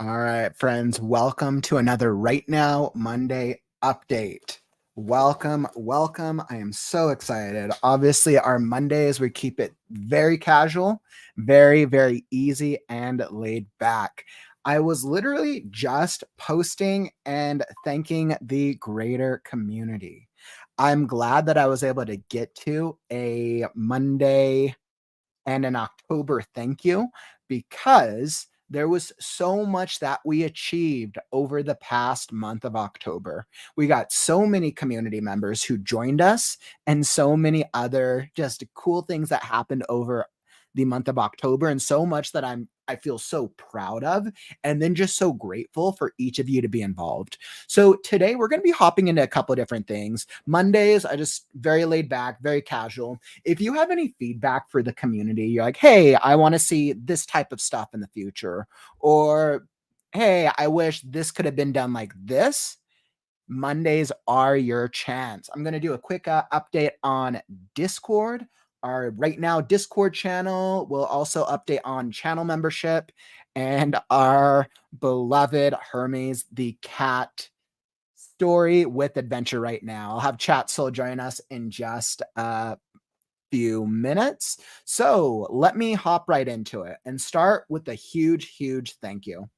All right, friends, welcome to another Right Now Monday update. Welcome. I am so excited. Obviously, our Mondays, we keep it very casual, very easy and laid back. I was literally just posting and thanking the greater community. I'm glad that I was able to get to a Monday and an October thank you because there was so much that we achieved over the past month of October. We got so many community members who joined us and so many other just cool things that happened over the month of October, and so much that I feel so proud of, and then just so grateful for each of you to be involved. So today we're going to be hopping into a couple of different things. Mondays, I just very laid back, very casual. If you have any feedback for the community, you're like, hey, I want to see this type of stuff in the future, or hey, I wish this could have been done like this. Mondays are your chance. I'm going to do a quick update on Discord. Our Right Now Discord channel will also update on channel membership and our beloved Hermes, the cat story with adventure right now. I'll have Chat Soul join us in just a few minutes. So let me hop right into it and start with a huge thank you.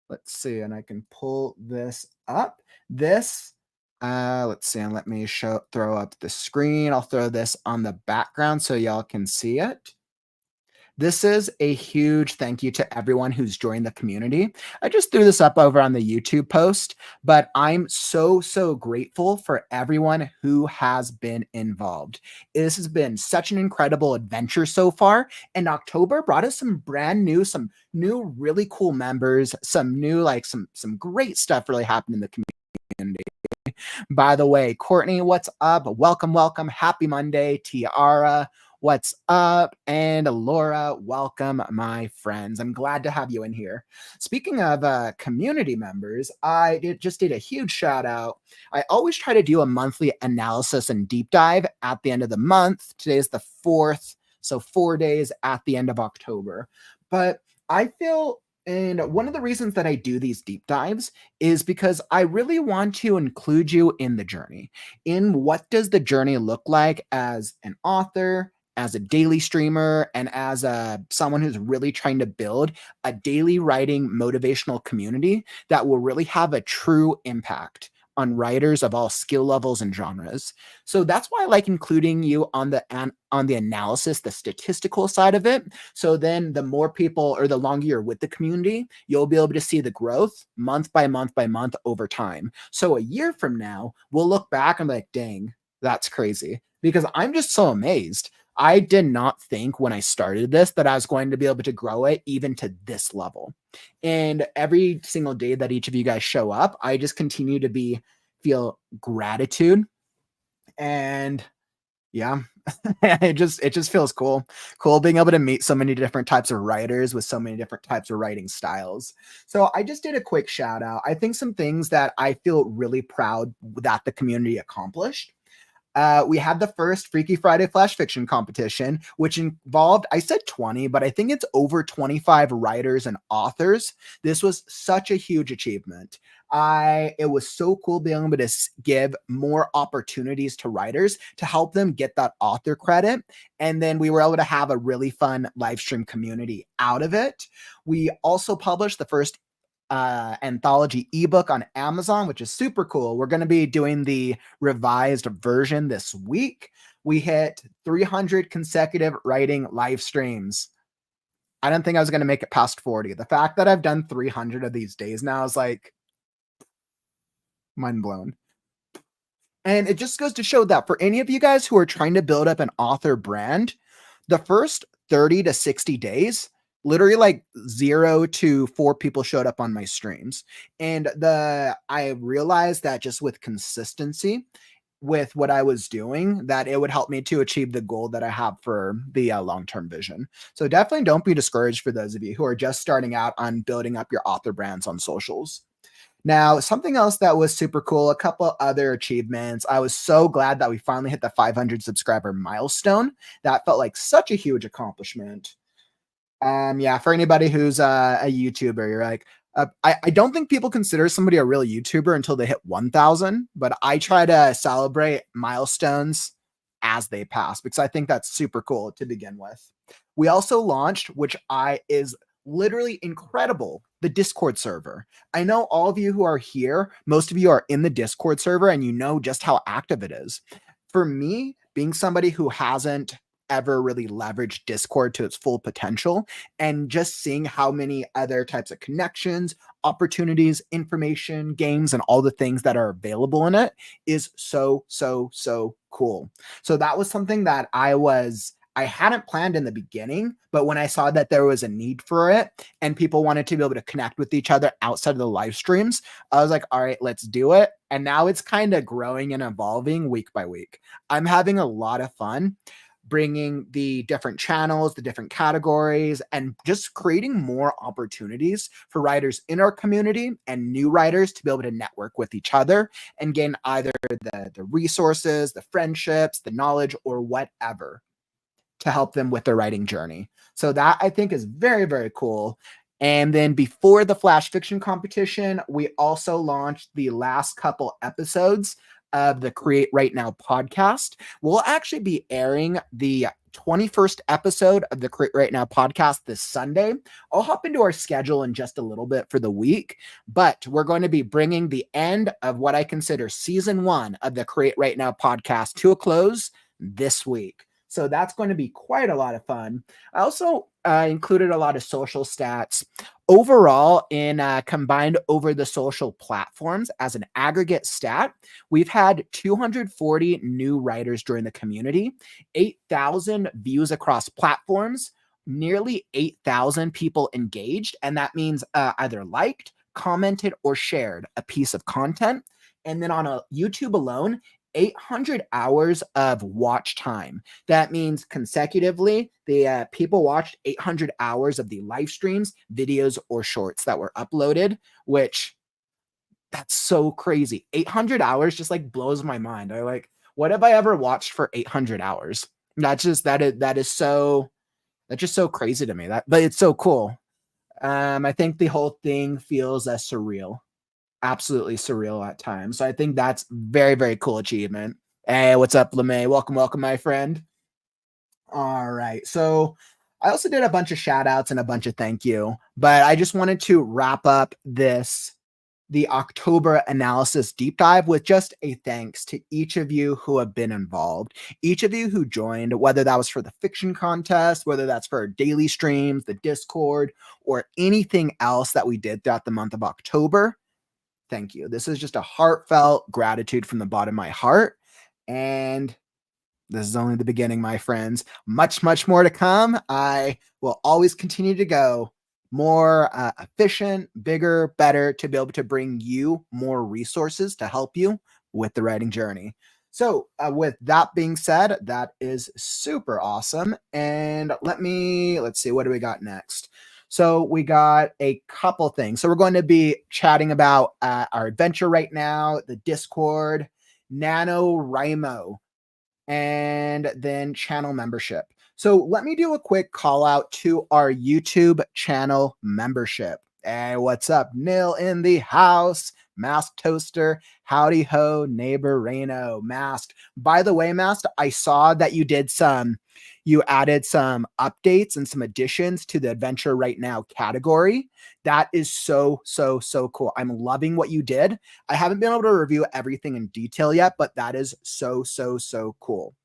Let's see, and I can pull this up. Let's see, and let me throw up the screen. I'll throw this on the background so y'all can see it. This is a huge thank you to everyone who's joined the community. I just threw this up over on the YouTube post, but I'm so grateful for everyone who has been involved. This has been such an incredible adventure so far, and October brought us some new really cool members, some new some great stuff really happened in the community. By the way, Courtney, what's up? Welcome. Happy Monday. Tiara, what's up? And Laura, welcome, my friends. I'm glad to have you in here. Speaking of community members, I just did a huge shout out. I always try to do a monthly analysis and deep dive at the end of the month. Today is the 4th, so 4 days at the end of October. But I feel, and one of the reasons that I do these deep dives is because I really want to include you in the journey. In what does the journey look like as an author, as a daily streamer, and as someone who's really trying to build a daily writing motivational community that will really have a true impact on writers of all skill levels and genres. So that's why I like including you on the analysis, the statistical side of it. So then the more people, or the longer you're with the community, you'll be able to see the growth month by month over time. So a year from now, we'll look back and be like, dang, that's crazy. Because I'm just so amazed. I did not think when I started this that I was going to be able to grow it even to this level. And every single day that each of you guys show up, I just continue to feel gratitude. And yeah, it just feels cool being able to meet so many different types of writers with so many different types of writing styles. So I just did a quick shout out. I think some things that I feel really proud that the community accomplished. We had the first Freaky Friday Flash Fiction competition, which involved, I said 20, but I think it's over 25 writers and authors. This was such a huge achievement. It was so cool being able to give more opportunities to writers to help them get that author credit. And then we were able to have a really fun live stream community out of it. We also published the first anthology ebook on Amazon, which is super cool. We're going to be doing the revised version this week. We hit 300 consecutive writing live streams. I don't think I was going to make it past 40. The fact that I've done 300 of these days now is like mind blown. And it just goes to show that for any of you guys who are trying to build up an author brand, the first 30 to 60 days, literally like 0 to 4 people showed up on my streams. And I realized that just with consistency with what I was doing, that it would help me to achieve the goal that I have for the long-term vision. So definitely don't be discouraged for those of you who are just starting out on building up your author brands on socials. Now, something else that was super cool, a couple other achievements. I was so glad that we finally hit the 500 subscriber milestone. That felt like such a huge accomplishment. Yeah, for anybody who's a YouTuber, you're like, I don't think people consider somebody a real YouTuber until they hit 1,000, but I try to celebrate milestones as they pass because I think that's super cool to begin with. We also launched, which I is literally incredible, the Discord server. I know all of you who are here, most of you are in the Discord server and you know just how active it is. For me, being somebody who hasn't ever really leveraged Discord to its full potential, and just seeing how many other types of connections, opportunities, information, games, and all the things that are available in it is so cool. So that was something that I hadn't planned in the beginning, but when I saw that there was a need for it and people wanted to be able to connect with each other outside of the live streams, I was like, all right, let's do it. And now it's kind of growing and evolving week by week. I'm having a lot of fun bringing the different channels, the different categories, and just creating more opportunities for writers in our community and new writers to be able to network with each other and gain either the resources, the friendships, the knowledge, or whatever to help them with their writing journey. So that I think is very cool. And then before the flash fiction competition, we also launched the last couple episodes of the Create Right Now podcast. We'll actually be airing the 21st episode of the Create Right Now podcast this Sunday. I'll hop into our schedule in just a little bit for the week, but we're going to be bringing the end of what I consider season 1 of the Create Right Now podcast to a close this week. So that's going to be quite a lot of fun. I also included a lot of social stats. Overall, in combined over the social platforms as an aggregate stat, we've had 240 new writers join the community, 8,000 views across platforms, nearly 8,000 people engaged, and that means either liked, commented, or shared a piece of content. And then on a YouTube alone, 800 hours of watch time. That means consecutively, the people watched 800 hours of the live streams, videos, or shorts that were uploaded, which that's so crazy. 800 hours just like blows my mind. I like, what have I ever watched for 800 hours? That's just so crazy to me. But it's so cool. I think the whole thing feels surreal, absolutely surreal at times. So I think that's very cool achievement. Hey, what's up, LeMay? Welcome, my friend. All right. So I also did a bunch of shout outs and a bunch of thank you, but I just wanted to wrap up the October analysis deep dive with just a thanks to each of you who have been involved, each of you who joined, whether that was for the fiction contest, whether that's for our daily streams, the Discord, or anything else that we did throughout the month of October. Thank you. This is just a heartfelt gratitude from the bottom of my heart. And this is only the beginning, my friends. Much more to come. I will always continue to go more efficient, bigger, better to be able to bring you more resources to help you with the writing journey. So with that being said, that is super awesome. And let's see, what do we got next? So we got a couple things. So we're going to be chatting about our adventure right now, the Discord, NaNoWriMo, and then channel membership. So let me do a quick call out to our YouTube channel membership. Hey, what's up? Nil in the house. Mask Toaster. Howdy ho, neighbor Reno. Masked. By the way, Masked, I saw that you added some updates and some additions to the Adventure Right Now category. That is so cool. I'm loving what you did. I haven't been able to review everything in detail yet, but that is so cool.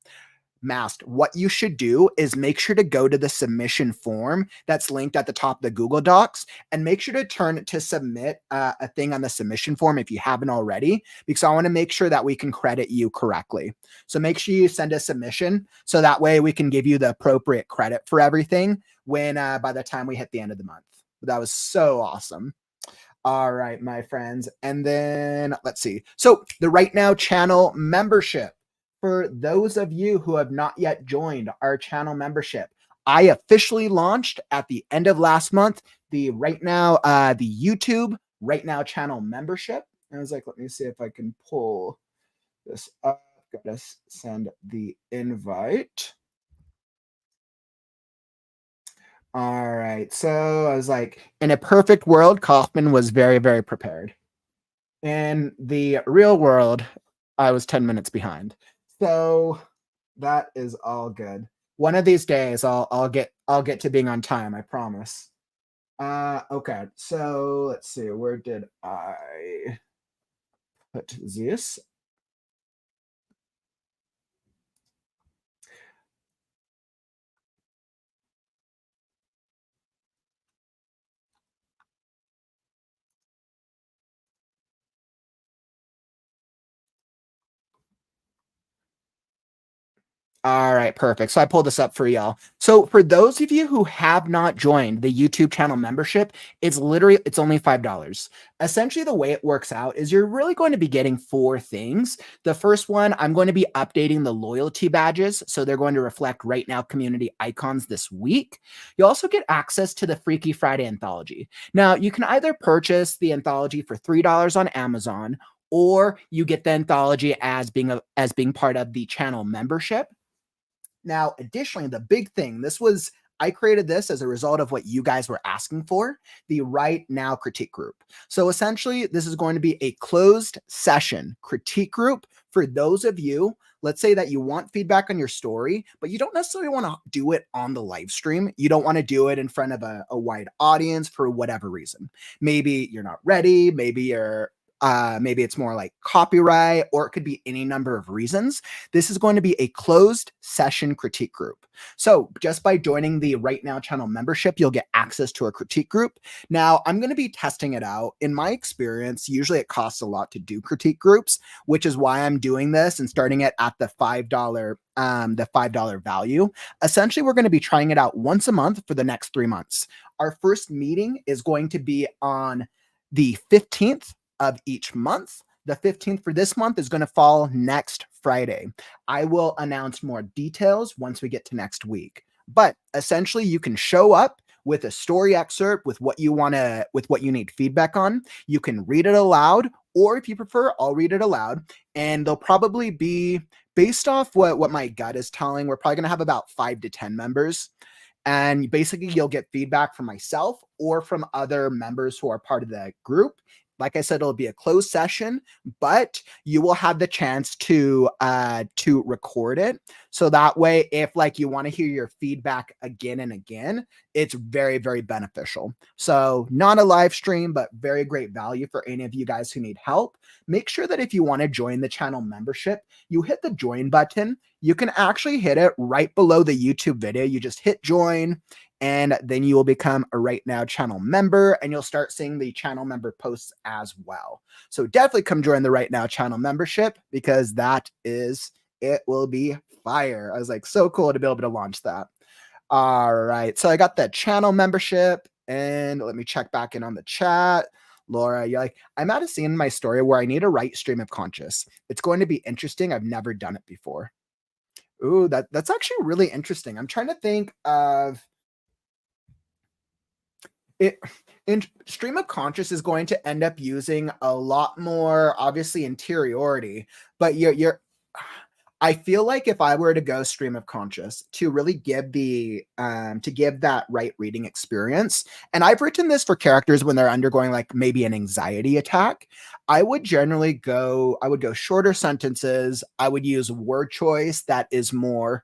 Masked, what you should do is make sure to go to the submission form that's linked at the top of the Google Docs and make sure to turn to submit a thing on the submission form if you haven't already, because I want to make sure that we can credit you correctly. So make sure you send a submission so that way we can give you the appropriate credit for everything when by the time we hit the end of the month. That was so awesome. All right, my friends. And then let's see. So the Right Now channel membership. For those of you who have not yet joined our channel membership, I officially launched at the end of last month the YouTube Right Now channel membership. I was like, let me see if I can pull this up. Gotta send the invite. All right. So I was like, in a perfect world, Kaufman was very, very prepared. In the real world, I was 10 minutes behind. So that is all good. One of these days I'll get to being on time, I promise. Okay. So let's see. Where did I put this? All right, perfect. So I pulled this up for y'all. So for those of you who have not joined the YouTube channel membership, it's only $5. Essentially, the way it works out is you're really going to be getting four things. The first one, I'm going to be updating the loyalty badges. So they're going to reflect Right Now Community icons this week. You also get access to the Freaky Friday anthology. Now, you can either purchase the anthology for $3 on Amazon, or you get the anthology as being part of the channel membership. Now, additionally, the big thing, I created this as a result of what you guys were asking for, the Right Now critique group. So essentially, this is going to be a closed session critique group for those of you, let's say that you want feedback on your story, but you don't necessarily want to do it on the live stream. You don't want to do it in front of a wide audience for whatever reason. Maybe you're not ready, maybe it's more like copyright, or it could be any number of reasons. This is going to be a closed session critique group. So just by joining the Right Now channel membership, you'll get access to a critique group. Now, I'm going to be testing it out. In my experience, usually it costs a lot to do critique groups, which is why I'm doing this and starting it at the $5 value. Essentially, we're going to be trying it out once a month for the next 3 months. Our first meeting is going to be on the 15th of each month. The 15th for this month is going to fall next Friday. I will announce more details once we get to next week. But essentially, you can show up with a story excerpt with what you need feedback on. You can read it aloud, or if you prefer, I'll read it aloud. And they'll probably be based off what my gut is telling. We're probably going to have about 5 to 10 members. And basically, you'll get feedback from myself or from other members who are part of the group. Like I said, it'll be a closed session, but you will have the chance to record it. So that way, if like you want to hear your feedback again and again, it's very, very beneficial. So not a live stream, but very great value for any of you guys who need help. Make sure that if you want to join the channel membership, you hit the join button. You can actually hit it right below the YouTube video. You just hit join, and then you will become a Right Now channel member, and you'll start seeing the channel member posts as well. So definitely come join the Right Now channel membership, because it will be fire. I was like, so cool to be able to launch that. All right. So I got the channel membership, and let me check back in on the chat. Laura, you're like, I'm at a scene in my story where I need to write stream of conscious. It's going to be interesting. I've never done it before. Ooh, that's actually really interesting. I'm trying to think of it. In stream of conscious is going to end up using a lot more, obviously, interiority, but I feel like if I were to go stream of conscious to really give that right reading experience, and I've written this for characters when they're undergoing like maybe an anxiety attack, I would go shorter sentences. I would use word choice that is more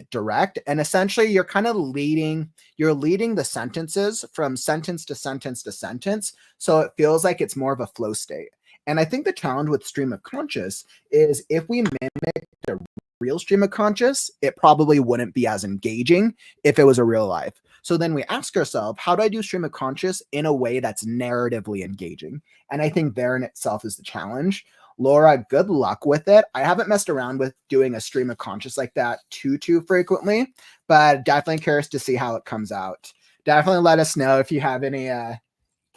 direct, and essentially you're leading the sentences from sentence to sentence to sentence, so it feels like it's more of a flow state. And I think the challenge with stream of conscious is if we mimic a real stream of conscious, it probably wouldn't be as engaging if it was a real life. So then we ask ourselves, how do I do stream of conscious in a way that's narratively engaging? And I think there in itself is the challenge. Laura, good luck with it. I haven't messed around with doing a stream of conscious like that too frequently, but definitely curious to see how it comes out. Definitely let us know if you have any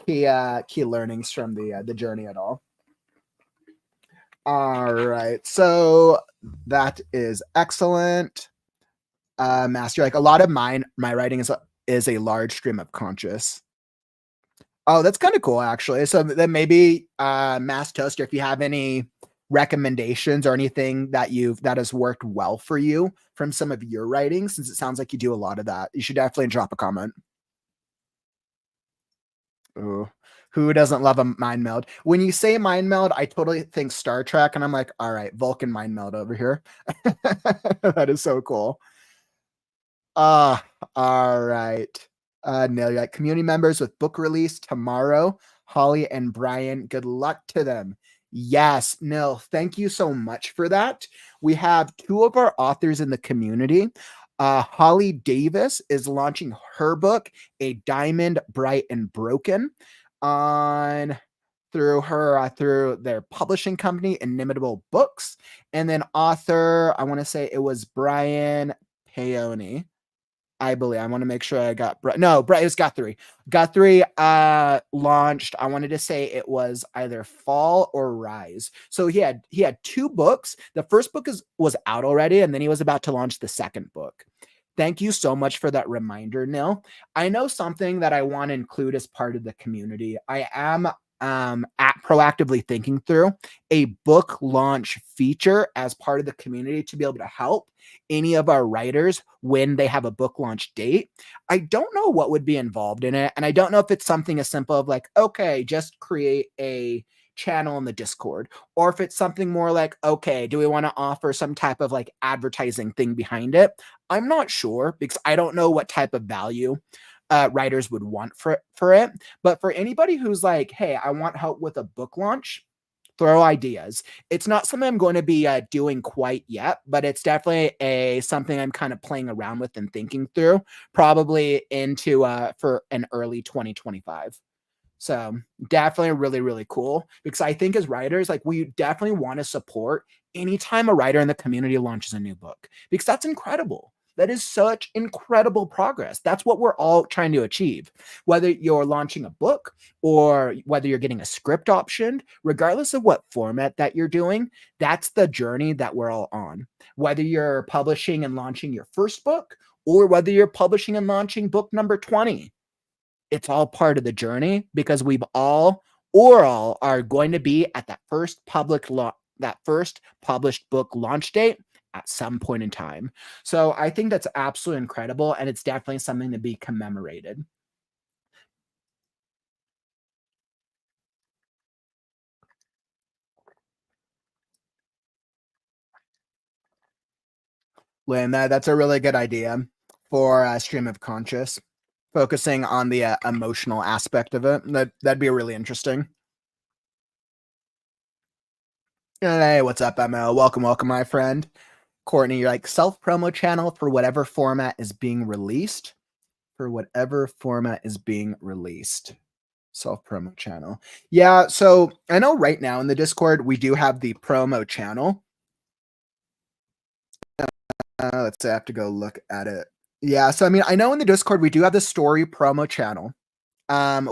key learnings from the journey at all. All right, so that is excellent. Master, like a lot of my writing is a large stream of conscious. Oh, that's kind of cool, actually. So then maybe Mass Toaster, if you have any recommendations or anything that has worked well for you from some of your writing, since it sounds like you do a lot of that. You should definitely drop a comment. Ooh, who doesn't love a mind meld? When you say mind meld, I totally think Star Trek, and I'm like, all right, Vulcan mind meld over here. That is so cool. All right. Neil, you're like, community members with book release tomorrow. Holly and Brian, good luck to them. Yes, Neil, thank you so much for that. We have two of our authors in the community. Holly Davis is launching her book, A Diamond, Bright and Broken, on through their publishing company, Inimitable Books. And then author, I want to say it was Brian Paoni. I believe. I want to make sure I got no, it was Guthrie. Guthrie launched, I wanted to say it was either Fall or Rise. So he had two books. The first book was out already, and then he was about to launch the second book. Thank you so much for that reminder, Nil. I know something that I want to include as part of the community. I am proactively thinking through a book launch feature as part of the community to be able to help any of our writers when they have a book launch date. I don't know what would be involved in it. And I don't know if it's something as simple of like, okay, just create a channel in the Discord, or if it's something more like, okay, do we want to offer some type of like advertising thing behind it? I'm not sure, because I don't know what type of value writers would want for it. But for anybody who's like, hey, I want help with a book launch, throw ideas. It's not something I'm going to be doing quite yet, but it's definitely something I'm kind of playing around with and thinking through, probably into for an early 2025. So definitely really, really cool, because I think as writers, like, we definitely want to support anytime a writer in the community launches a new book, because that's incredible. That is such incredible progress. That's what we're all trying to achieve. Whether you're launching a book or whether you're getting a script optioned, regardless of what format that you're doing, that's the journey that we're all on. Whether you're publishing and launching your first book, or whether you're publishing and launching book number 20, it's all part of the journey, because we've all are going to be at that first published book launch date at some point in time. So I think that's absolutely incredible, and it's definitely something to be commemorated. Lynn, that's a really good idea for Stream of Conscious, focusing on the emotional aspect of it. That'd be really interesting. Hey, what's up, ML? Welcome, my friend. Courtney, you're like, self-promo channel for whatever format is being released. For whatever format is being released. Self-promo channel. Yeah, so I know right now in the Discord, we do have the promo channel. Let's say I have to go look at it. Yeah, so I mean, I know in the Discord, we do have the story promo channel,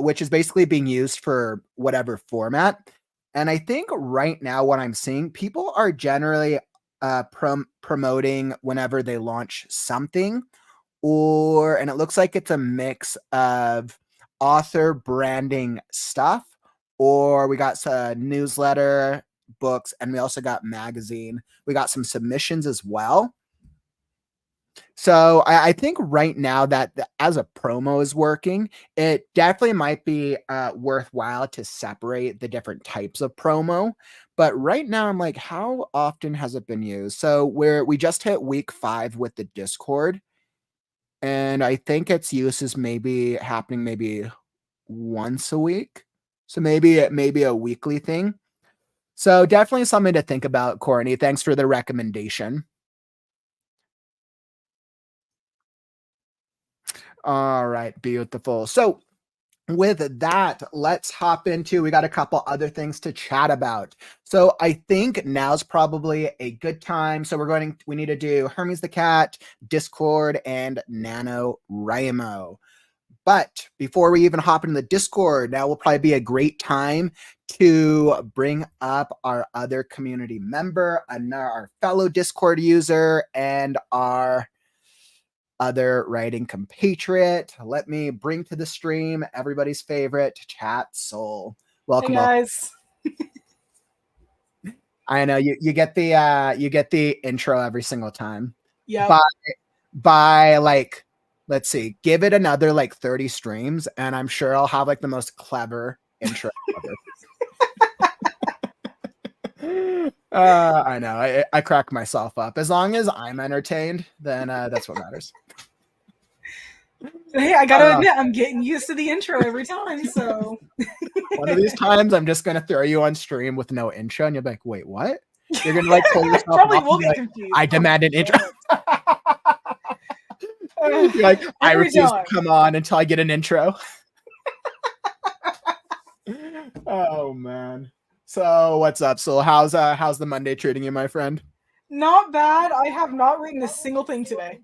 which is basically being used for whatever format. And I think right now what I'm seeing, people are generally promoting whenever they launch something, and it looks like it's a mix of author branding stuff, or we got some newsletter, books, and we also got magazine. We got some submissions as well. So I think right now that as a promo is working, it definitely might be worthwhile to separate the different types of promo. But right now, I'm like, how often has it been used? So we just hit week 5 with the Discord, and I think its use is maybe happening maybe once a week. So maybe a weekly thing. So definitely something to think about, Courtney. Thanks for the recommendation. All right, beautiful. So with that, let's hop into, we got a couple other things to chat about. So I think now's probably a good time. So we need to do Hermes the Cat, Discord, and NaNoWriMo. But before we even hop into the Discord, now will probably be a great time to bring up our other community member, our fellow Discord user, and our other writing compatriot. Let me bring to the stream everybody's favorite Chat Soul. Welcome, hey guys. I know you get the intro every single time. Yep. By like, let's see, give it another like 30 streams, and I'm sure I'll have like the most clever intro ever. I know. I crack myself up. As long as I'm entertained, then that's what matters. Hey, I gotta admit, I'm getting used to the intro every time. So one of these times, I'm just gonna throw you on stream with no intro, and you're like, "Wait, what?" You're gonna like pull yourself probably off will and be get like, confused. "I demand an intro." You're like, I Every refuse time. to come on until I get an intro. Oh man. So what's up? So how's the Monday treating you, my friend? Not bad. I have not written a single thing today.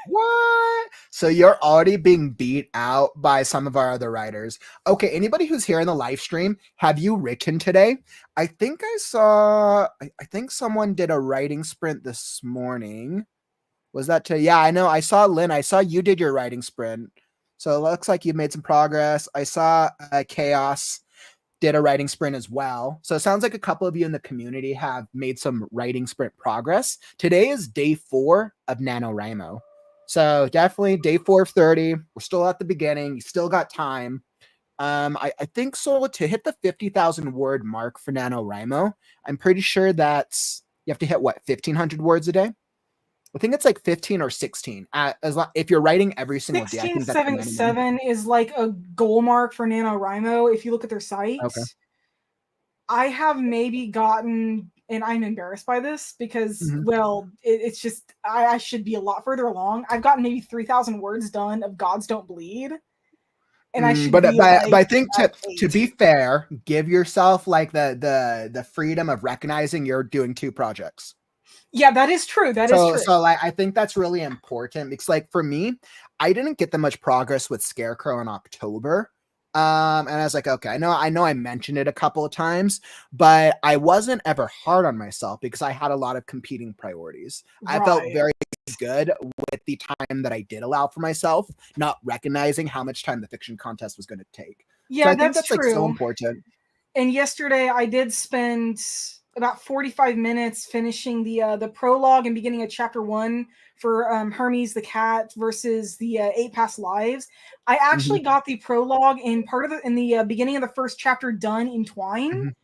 What? So you're already being beat out by some of our other writers. Okay, anybody who's here in the live stream, have you written today? I think I think someone did a writing sprint this morning. Was that today? Yeah, I know. I saw Lynn. I saw you did your writing sprint. So it looks like you've made some progress. I saw Chaos did a writing sprint as well. So it sounds like a couple of you in the community have made some writing sprint progress. Today is day 4 of NaNoWriMo. So definitely day 4 of 30. We're still at the beginning. You still got time. I think so to hit the 50,000 word mark for NaNoWriMo, I'm pretty sure that's, you have to hit what, 1,500 words a day? I think it's like 15 or 16. If you're writing every single day, I think that's the minimum. 1677 is like a goal mark for NaNoWriMo. If you look at their site, Okay. I have maybe gotten, and I'm embarrassed by this because, well, it's just I should be a lot further along. I've gotten maybe 3,000 words done of Gods Don't Bleed, and I should but be but like I think to be fair, give yourself like the freedom of recognizing you're doing 2 projects. Yeah, that is true. That is true. So like, I think that's really important because like for me, I didn't get that much progress with Scarecrow in October. And I was like, okay, I know I mentioned it a couple of times, but I wasn't ever hard on myself because I had a lot of competing priorities. Right. I felt very good with the time that I did allow for myself, not recognizing how much time the fiction contest was going to take. Yeah, so I think that's true. Like so important. And yesterday I did spend about 45 minutes finishing the prologue and beginning of chapter 1 for Hermes the cat versus the 8 past lives. I actually got the prologue in the beginning of the first chapter done in Twine.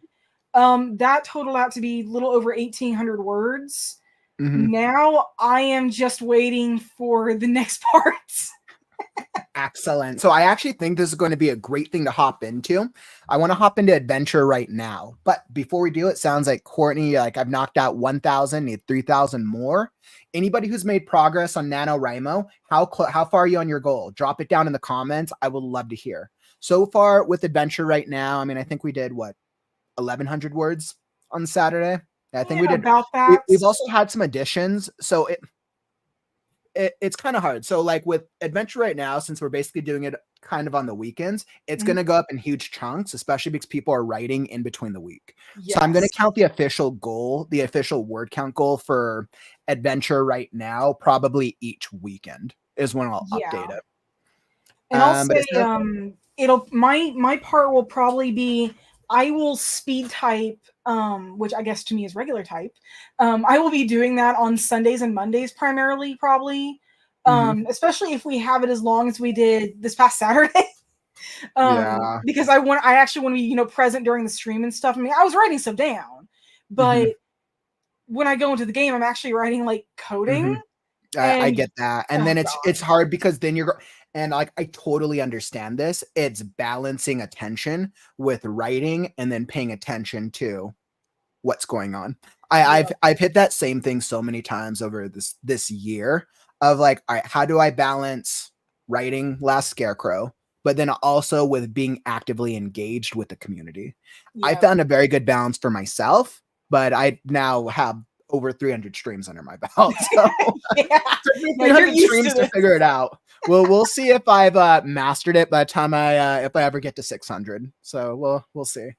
That totaled out to be a little over 1,800 words. Now I am just waiting for the next parts. Excellent. So I actually think this is going to be a great thing to hop into. I want to hop into adventure right now. But before we do, it sounds like Courtney, like I've knocked out 1,000, need 3,000 more. Anybody who's made progress on NaNoWriMo, how far are you on your goal? Drop it down in the comments. I would love to hear. So far with adventure right now, I mean, I think we did what, 1,100 words on Saturday? I think we did about that. We've also had some additions. So it's kind of hard. So like with adventure right now, since we're basically doing it kind of on the weekends, it's going to go up in huge chunks, especially because people are writing in between the week. Yes. So I'm going to count the official goal, the official word count goal for adventure right now, probably each weekend is when I'll update it. And I'll say my part will probably be, I will speed type, which I guess to me is regular type. I will be doing that on Sundays and Mondays primarily, probably. Especially if we have it as long as we did this past Saturday. Because I actually want to be, present during the stream and stuff. I mean, I was writing stuff down, but when I go into the game, I'm actually writing like coding. I get that. And then it's hard because then and like, I totally understand this. It's balancing attention with writing and then paying attention to what's going on. I've hit that same thing so many times over this year of like, all right, how do I balance writing Last Scarecrow, but then also with being actively engaged with the community? I found a very good balance for myself, but I now have over 300 streams under my belt. So took me 300 streams to figure it out. We'll see if I've mastered it by the time if I ever get to 600. So we'll see.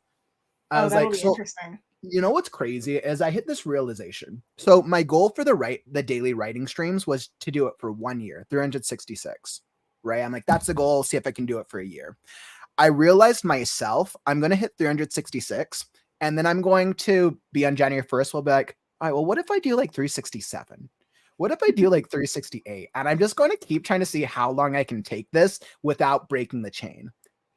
I was like, so interesting. You know what's crazy is I hit this realization. So my goal for the daily writing streams was to do it for 1 year, 366. Right? I'm like, that's the goal. See if I can do it for a year. I realized myself, I'm going to hit 366. And then I'm going to be on January 1st. We'll be like, all right, well, what if I do like 367? What if I do like 368? And I'm just going to keep trying to see how long I can take this without breaking the chain.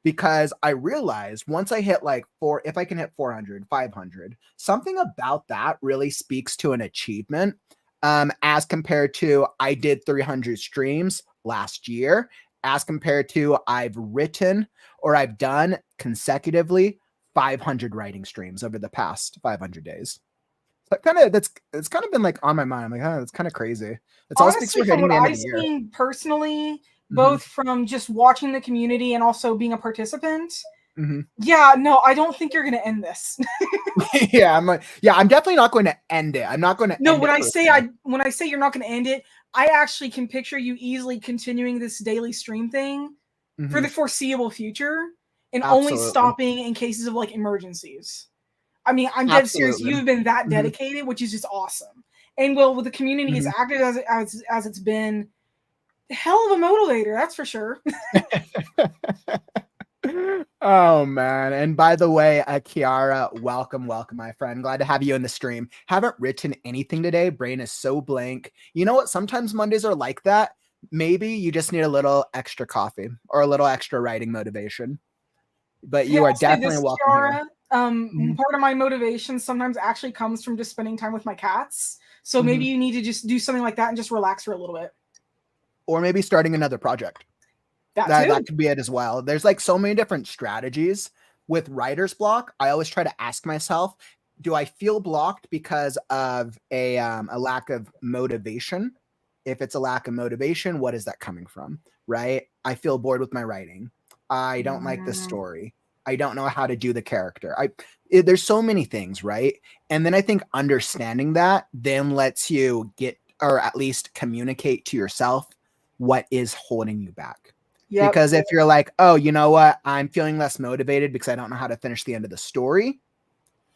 Because I realize once I hit like if I can hit 400, 500, something about that really speaks to an achievement, as compared to I did 300 streams last year, as compared to I've written or I've done consecutively 500 writing streams over the past 500 days. So it's kind of been like on my mind. I'm like, oh, it's kind of crazy. It's all speaks Honestly, for from hitting what the end of I've the year. seen personally, both from just watching the community and also being a participant, yeah, no, I don't think you're going to end this. Yeah, I'm definitely not going to end it. I'm not going to No, end when it. when I say you're not going to end it, I actually can picture you easily continuing this daily stream thing for the foreseeable future and only Absolutely. stopping in cases of like emergencies. I mean, I'm dead serious. Absolutely. You've been that dedicated, which is just awesome. And well, with the community as active as it's been, hell of a motivator, that's for sure. Oh man. And by the way, Kiara, welcome, my friend. Glad to have you in the stream. Haven't written anything today. Brain is so blank. You know what? Sometimes Mondays are like that. Maybe you just need a little extra coffee or a little extra writing motivation. But you are definitely welcome Kiara, here. Part of my motivation sometimes actually comes from just spending time with my cats. So maybe you need to just do something like that and just relax for a little bit. Or maybe starting another project. That could be it as well. There's like so many different strategies with writer's block. I always try to ask myself, do I feel blocked because of a lack of motivation? If it's a lack of motivation, what is that coming from? Right? I feel bored with my writing. I don't like the story. I don't know how to do the character. There's so many things, right? And then I think understanding that then lets you get, or at least communicate to yourself, what is holding you back. Yep. Because if you're like, oh, you know what? I'm feeling less motivated because I don't know how to finish the end of the story.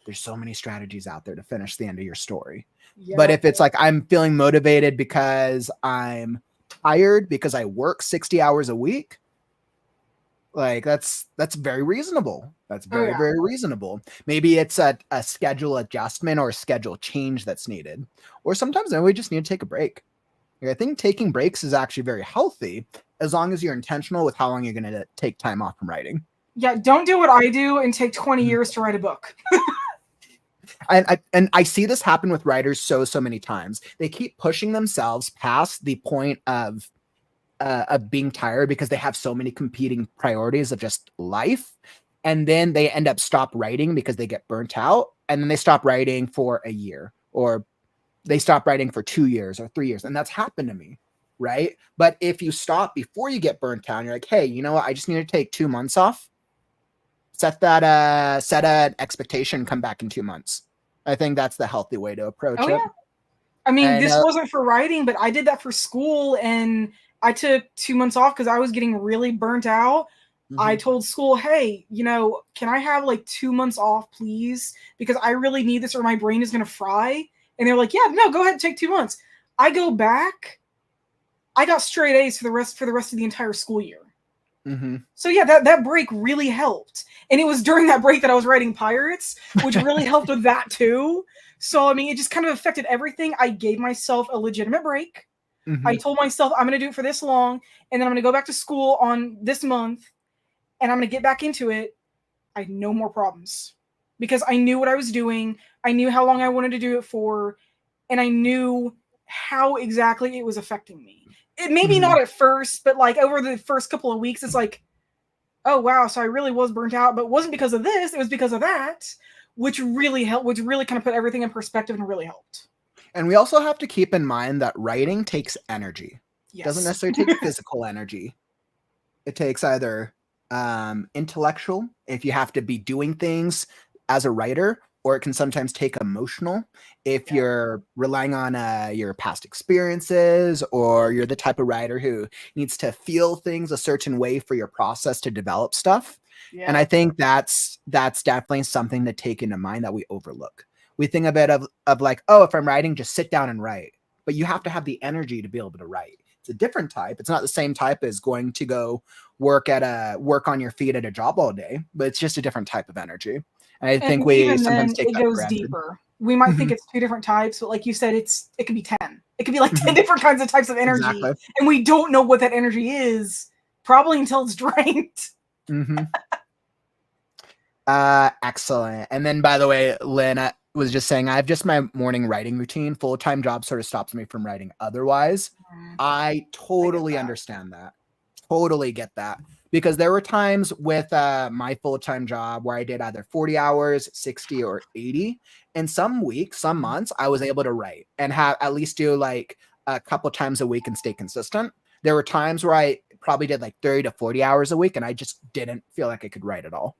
There's so many strategies out there to finish the end of your story. Yep. But if it's like, I'm feeling motivated because I'm tired because I work 60 hours a week, like that's very reasonable. That's very, very reasonable. Maybe it's a schedule adjustment or a schedule change that's needed. Or sometimes we just need to take a break. I think taking breaks is actually very healthy as long as you're intentional with how long you're going to take time off from writing. Yeah, don't do what I do and take 20 years to write a book. And I see this happen with writers so many times. They keep pushing themselves past the point of being tired because they have so many competing priorities of just life. And then they end up stop writing because they get burnt out. And then they stop writing for a year, or they stop writing for 2 years or 3 years. And that's happened to me. Right. But if you stop before you get burnt out, you're like, hey, you know what? I just need to take 2 months off. Set an expectation, come back in 2 months. I think that's the healthy way to approach it. Yeah. I mean, this wasn't for writing, but I did that for school, and I took 2 months off because I was getting really burnt out. I told school, hey, you know, can I have like 2 months off, please? Because I really need this or my brain is going to fry. And they're like, yeah, no, go ahead and take 2 months. I go back. I got straight A's for the rest of the entire school year. So yeah, that break really helped. And it was during that break that I was writing Pirates, which really helped with that too. So, I mean, it just kind of affected everything. I gave myself a legitimate break. I told myself I'm going to do it for this long, and then I'm going to go back to school on this month, and I'm going to get back into it. I had no more problems because I knew what I was doing. I knew how long I wanted to do it for, and I knew how exactly it was affecting me. It maybe not at first, but like over the first couple of weeks, it's like, oh wow, so I really was burnt out, but it wasn't because of this, it was because of that, which really helped, which really kind of put everything in perspective and really helped. And we also have to keep in mind that writing takes energy. Yes. It doesn't necessarily take physical energy. It takes either intellectual, if you have to be doing things as a writer, or it can sometimes take emotional if you're relying on your past experiences, or you're the type of writer who needs to feel things a certain way for your process to develop stuff. Yeah. And I think that's definitely something to take into mind that we overlook. We think a bit of like, oh, if I'm writing, just sit down and write. But you have to have the energy to be able to write. It's a different type. It's not the same type as going to go work on your feet at a job all day, but it's just a different type of energy. And I think we even sometimes then, take it that for goes granted. deeper. We might think it's 2 different types, but like you said, it could be 10. It could be like 10 different kinds of types of energy. Exactly. And we don't know what that energy is probably until it's drained. Excellent. And then, by the way, Lynn, I was just saying, I have just my morning writing routine. Full-time job sort of stops me from writing otherwise. I totally understand that. Totally get that. Because there were times with my full-time job where I did either 40 hours, 60 or 80. And some weeks, some months, I was able to write and have at least do like a couple times a week and stay consistent. There were times where I probably did like 30 to 40 hours a week and I just didn't feel like I could write at all.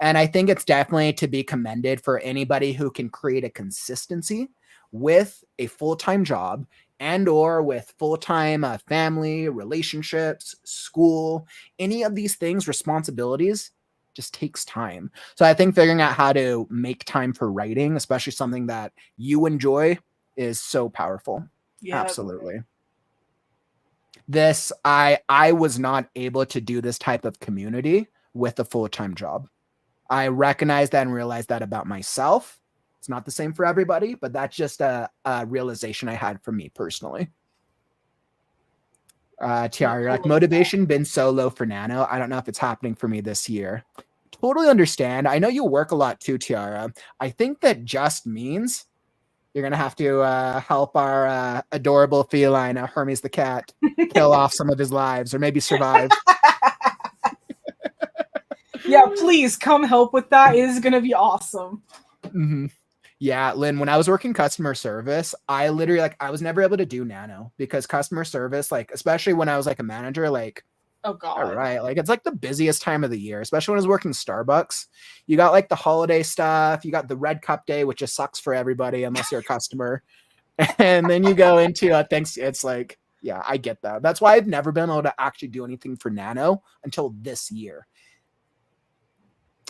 And I think it's definitely to be commended for anybody who can create a consistency with a full-time job and or with full-time family, relationships, school, any of these things, responsibilities just takes time. So I think figuring out how to make time for writing, especially something that you enjoy, is so powerful. Yep. Absolutely. I was not able to do this type of community with a full-time job. I recognize that and realize that about myself. It's not the same for everybody, but that's just a realization I had for me personally. Tiara, like motivation been so low for Nano. I don't know if it's happening for me this year. Totally understand. I know you work a lot too, Tiara. I think that just means you're going to have to help our adorable feline, Hermes the cat, kill off some of his lives or maybe survive. Yeah, please come help with that. It is going to be awesome. Yeah, Lynn, when I was working customer service, I literally I was never able to do Nano because customer service, like, especially when I was like a manager, like, oh God, all right, like it's like the busiest time of the year, especially when I was working Starbucks. You got like the holiday stuff, you got the Red Cup Day, which just sucks for everybody unless you're a customer. And then you go into thanks. It's like, yeah, I get that. That's why I've never been able to actually do anything for Nano until this year.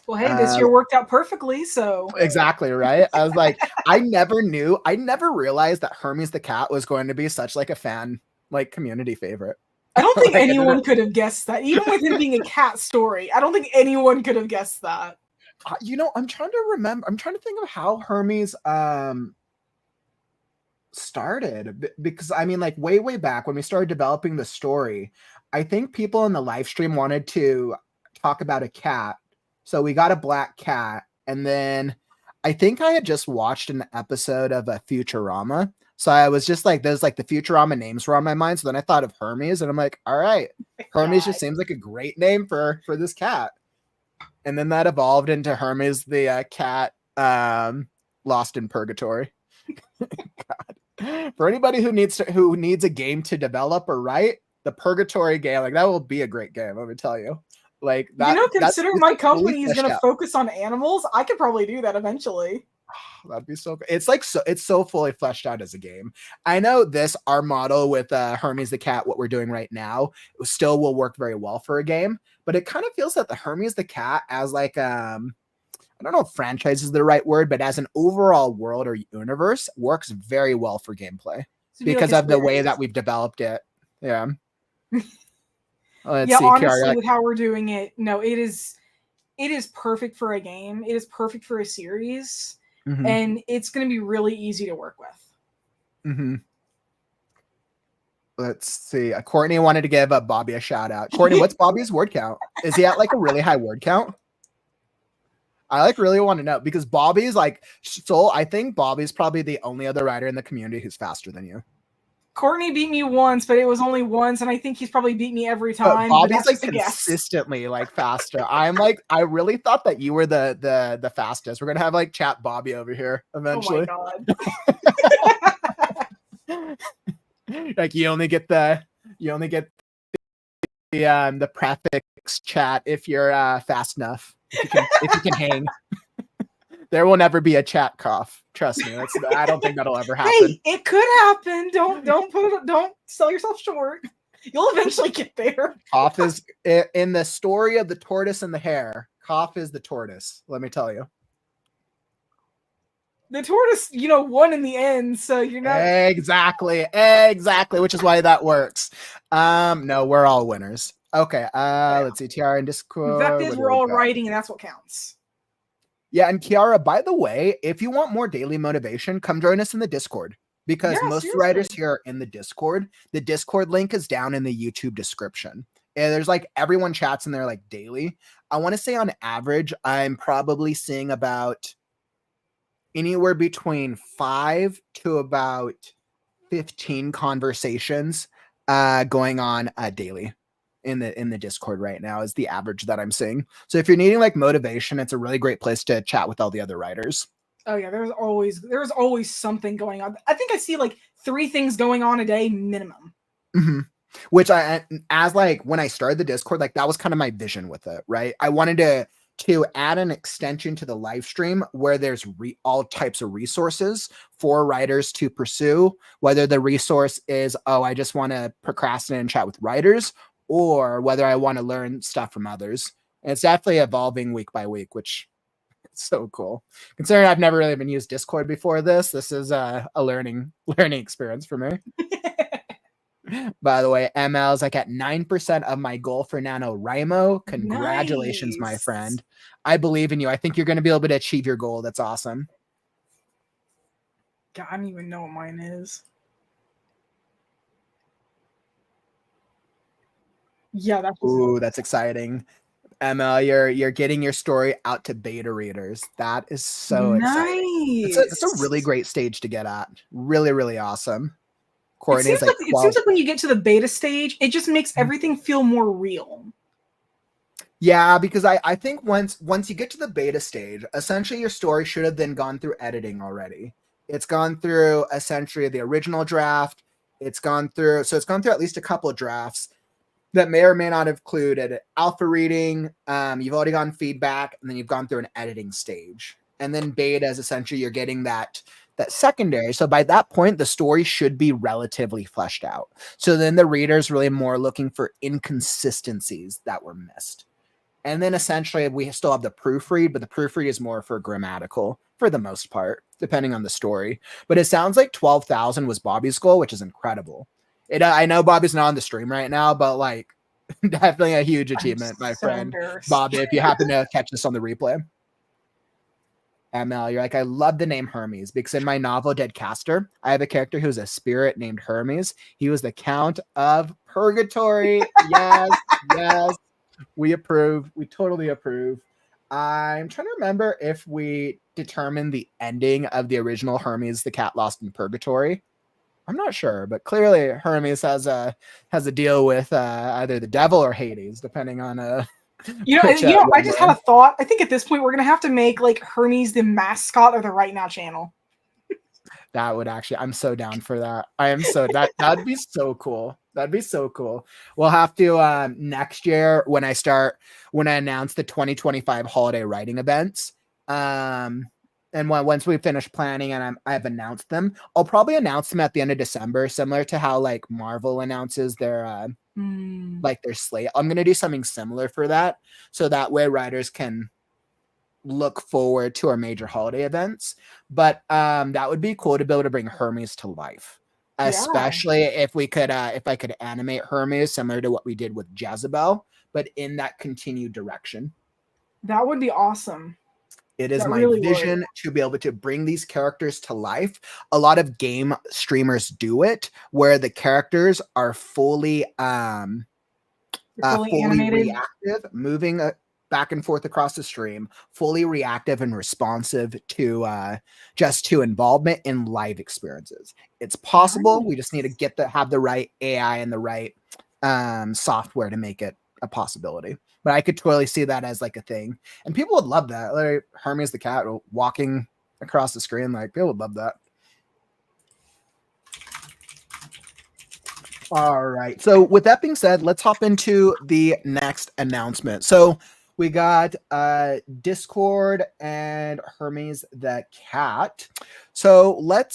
Well, hey, this year worked out perfectly, so. Exactly, right? I was like, I never realized that Hermes the cat was going to be such like a fan, like community favorite. I don't think anyone could have guessed that. Even with it being a cat story, I don't think anyone could have guessed that. You know, I'm trying to remember. I'm trying to think of how Hermes started, because I mean, like way back when we started developing the story, I think people in the live stream wanted to talk about a cat. So we got a black cat, and then I think I had just watched an episode of a Futurama. So I was just like, there's like the Futurama names were on my mind. So then I thought of Hermes, and I'm like, all right, Hermes just seems like a great name for this cat. And then that evolved into Hermes the cat lost in purgatory. God. For anybody who needs a game to develop or write, the Purgatory game, like that will be a great game, let me tell you. Like that, you know, considering my company is going to focus on animals, I could probably do that eventually. That'd be so good. It's so fully fleshed out as a game. I know our model with Hermes the cat, what we're doing right now, it still will work very well for a game, but it kind of feels that the Hermes the cat as like I don't know if franchise is the right word, but as an overall world or universe works very well for gameplay because of the way that we've developed it. Yeah. Let's see, honestly, with how we're doing it, no, it is perfect for a game. It is perfect for a series, and it's going to be really easy to work with. Let's see. Courtney wanted to give Bobby a shout out. Courtney, what's Bobby's word count? Is he at like a really high word count? I like really want to know because Bobby's like, so I think Bobby's probably the only other writer in the community who's faster than you. Courtney beat me once, but it was only once, and I think he's probably beat me every time. But Bobby's like consistently like faster. I'm like, I really thought that you were the fastest. We're gonna have like chat Bobby over here eventually. Oh my God. Like you only get the prefix chat if you're fast enough. If you can hang. There will never be a chat cough. Trust me. I don't think that'll ever happen. Hey, it could happen. Don't sell yourself short. You'll eventually get there. Cough is in the story of the tortoise and the hare. Cough is the tortoise. Let me tell you. The tortoise, won in the end, so you're not exactly, which is why that works. No, we're all winners. Okay, let's see, Tiara in The fact Discord. is What do we're we all got? writing, and that's what counts. Yeah, and Kiara, by the way, if you want more daily motivation, come join us in the Discord, because Yeah, most seriously. writers here are in the Discord. The Discord link is down in the YouTube description. And there's like everyone chats in there like daily. I want to say on average, I'm probably seeing about anywhere between 5 to about 15 conversations going on daily in the Discord right now is the average that I'm seeing. So if you're needing like motivation, it's a really great place to chat with all the other writers. Oh yeah, there's always something going on. I think I see like 3 things going on a day minimum. Mm-hmm. Which as like when I started the Discord, like that was kind of my vision with it, right? I wanted to add an extension to the live stream where there's all types of resources for writers to pursue, whether the resource is, oh, I just want to procrastinate and chat with writers, or whether I want to learn stuff from others. And it's definitely evolving week by week, which is so cool. Considering I've never really been used Discord before this is a learning experience for me. By the way, ML is like at 9% of my goal for NaNoWriMo. Congratulations, my friend. I believe in you. I think you're going to be able to achieve your goal. That's awesome. God, I don't even know what mine is. Yeah, that's exciting. ML, you're getting your story out to beta readers. That is so exciting. It's a really great stage to get at. Really, really awesome. Courtney, it seems like when you get to the beta stage, it just makes everything feel more real. Yeah, because I think once you get to the beta stage, essentially your story should have then gone through editing already. It's gone through essentially the original draft. It's gone through at least a couple of drafts that may or may not have included alpha reading. You've already gotten feedback, and then you've gone through an editing stage. And then beta is essentially you're getting that secondary. So by that point, the story should be relatively fleshed out. So then the reader's really more looking for inconsistencies that were missed. And then essentially we still have the proofread, but the proofread is more for grammatical for the most part, depending on the story. But it sounds like 12,000 was Bobby's goal, which is incredible. I know Bobby's not on the stream right now, but like definitely a huge achievement, my friend. Bobby, if you happen to catch this on the replay. ML, you're like, I love the name Hermes because in my novel Dead Castor, I have a character who's a spirit named Hermes. He was the Count of Purgatory. Yes, yes. We approve. We totally approve. I'm trying to remember if we determined the ending of the original Hermes, the Cat Lost in Purgatory. I'm not sure, but clearly Hermes has a deal with either the devil or Hades, depending on I just had a thought. I think at this point we're gonna have to make like Hermes the mascot of the WriteNow channel. That would actually, I'm so down for that. I am so that'd be so cool. That'd be so cool. We'll have to next year when I announce the 2025 holiday writing events. And once we finish planning and I've announced them, I'll probably announce them at the end of December, similar to how like Marvel announces their like their slate. I'm gonna do something similar for that, so that way writers can look forward to our major holiday events. But that would be cool to be able to bring Hermes to life, especially if I could animate Hermes similar to what we did with Jezebel, but in that continued direction. That would be awesome. It is my vision to be able to bring these characters to life. A lot of game streamers do it where the characters are fully reactive, moving back and forth across the stream, fully reactive and responsive to involvement in live experiences. It's possible. Nice. We just need to have the right AI and the right software to make it a possibility. But I could totally see that as like a thing, and people would love that. Like Hermes the cat walking across the screen, like people would love that. All right. So with that being said, let's hop into the next announcement. So we got Discord and Hermes the cat. So what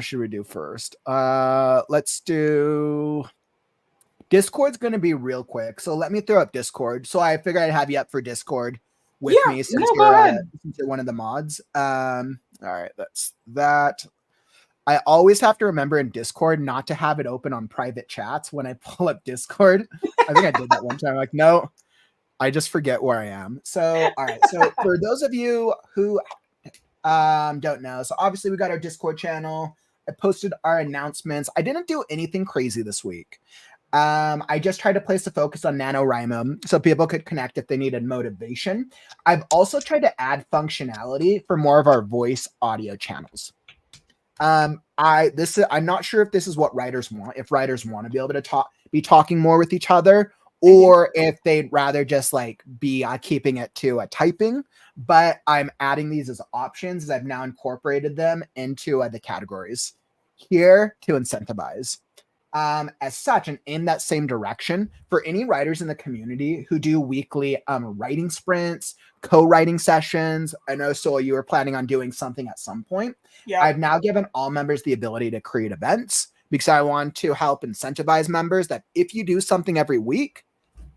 should we do first? Let's do Discord's going to be real quick. So let me throw up Discord. So I figured I'd have you up for Discord with me since you're one of the mods. All right, that's that. I always have to remember in Discord not to have it open on private chats when I pull up Discord. I think I did that one time. Like, no, I just forget where I am. So, all right. So for those of you who don't know, so obviously we got our Discord channel. I posted our announcements. I didn't do anything crazy this week. I just tried to place the focus on NaNoWriMo so people could connect if they needed motivation. I've also tried to add functionality for more of our voice audio channels. I'm not sure if this is what writers want, if writers want to be able to be talking more with each other, or if they'd rather just like be keeping it to typing. But I'm adding these as options as I've now incorporated them into the categories here to incentivize. As such, and in that same direction, for any writers in the community who do weekly writing sprints, co-writing sessions, I know, so you were planning on doing something at some point. Yeah. I've now given all members the ability to create events because I want to help incentivize members that if you do something every week,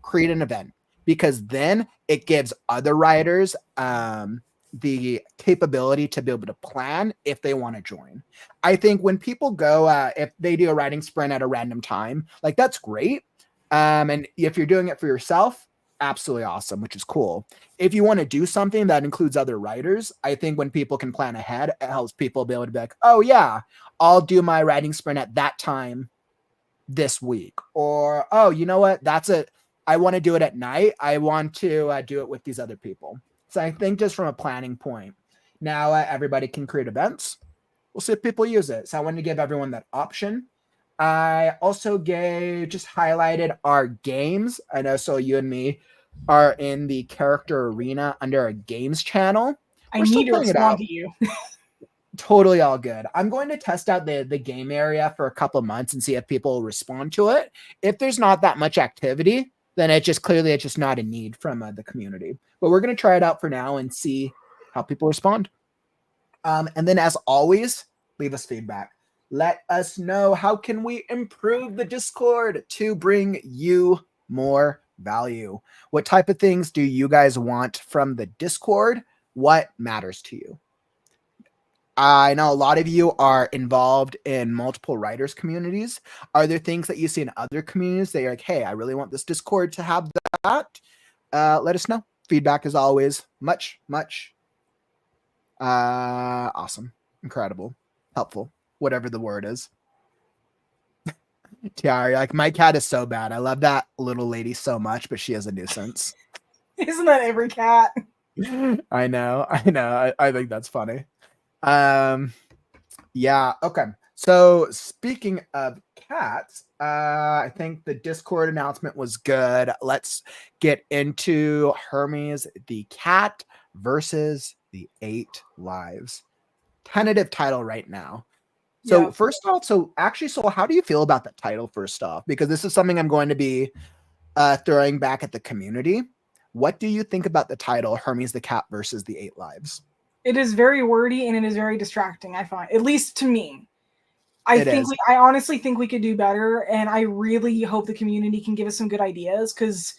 create an event, because then it gives other writers the capability to be able to plan if they want to join. I think when people go, if they do a writing sprint at a random time, like that's great. And if you're doing it for yourself, absolutely awesome, which is cool. If you want to do something that includes other writers, I think when people can plan ahead, it helps people be able to be like, oh yeah, I'll do my writing sprint at that time this week. Or, oh, you know what? I want to do it at night. I want to do it with these other people. So I think just from a planning point, now everybody can create events. We'll see if people use it. So I wanted to give everyone that option. I also just highlighted our games. I know, so you and me are in the character arena under our games channel. I need to respond to you. Totally all good. I'm going to test out the game area for a couple months and see if people respond to it. If there's not that much activity, then it's just not a need from the community. But we're going to try it out for now and see how people respond. And then as always, leave us feedback. Let us know how can we improve the Discord to bring you more value. What type of things do you guys want from the Discord? What matters to you? I know a lot of you are involved in multiple writers communities. Are there things that you see in other communities that you're like, hey, I really want this Discord to have that? Let us know. Feedback is always much awesome, incredible, helpful, whatever the word is. Tiara, like, my cat is so bad. I love that little lady so much, but she is a nuisance. Isn't that every cat? I know. I think that's funny. Yeah, okay. So speaking of cats, I think the Discord announcement was good. Let's get into Hermes the cat versus the 8 lives. Tentative title right now. So first off, so how do you feel about that title first off? Because this is something I'm going to be throwing back at the community. What do you think about the title Hermes the cat versus the 8 lives? It is very wordy and it is very distracting, I find, at least to me. I honestly think we could do better, and I really hope the community can give us some good ideas because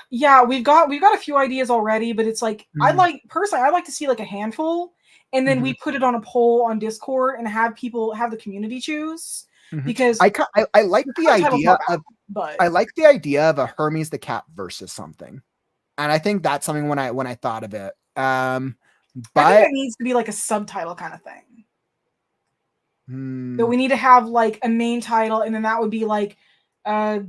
yeah, we've got a few ideas already, but it's like I'd like to see like a handful, and then we put it on a poll on Discord and have the community choose. Because I like the idea I like the idea of a Hermes the cat versus something, and I think that's something when I thought of it. But I think it needs to be like a subtitle kind of thing. That we need to have like a main title, and then that would be like let's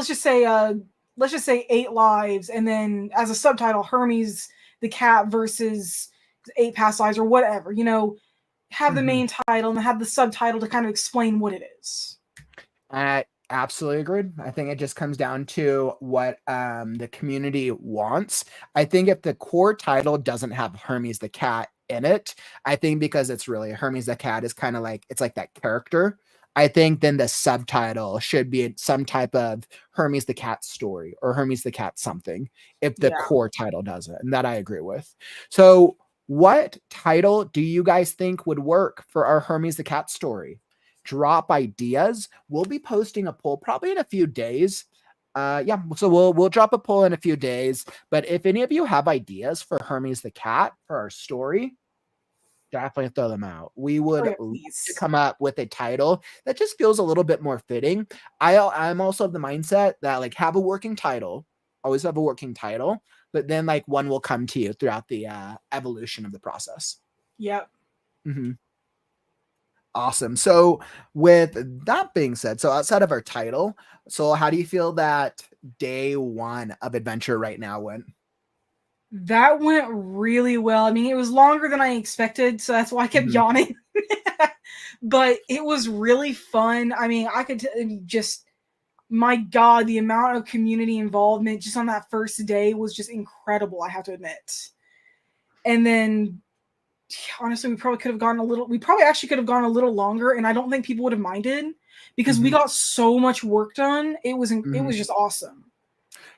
just say 8 lives, and then as a subtitle, Hermes the cat versus 8 past lives, or whatever, have the main title and have the subtitle to kind of explain what it is. I absolutely agreed. I think it just comes down to what the community wants. I think if the core title doesn't have Hermes the cat in it, I think because it's really Hermes the cat is kind of like, it's like that character. I think then the subtitle should be some type of Hermes the cat story or Hermes the cat something if the core title doesn't. And that I agree with. So what title do you guys think would work for our Hermes the cat story? Drop ideas. We'll be posting a poll probably in a few days Yeah, so we'll drop a poll in a few days. But if any of you have ideas for Hermes the cat for our story, definitely throw them out. We would Oh, yeah, love to please. come up with a title that just feels a little bit more fitting. I'm also of the mindset that like have a working title, always have a working title, but then like one will come to you throughout the evolution of the process. Yep. Mm-hmm. Awesome. So with that being said, so outside of our title, so how do you feel that day one of adventure right now went? That went really well. I mean, it was longer than I expected, so that's why I kept Mhm. yawning. But it was really fun. I mean, just my God, the amount of community involvement just on that first day was just incredible, I have to admit. And then honestly, we probably actually could have gone a little longer, and I don't think people would have minded because we Mhm. got so much work done. It Mhm. was just awesome.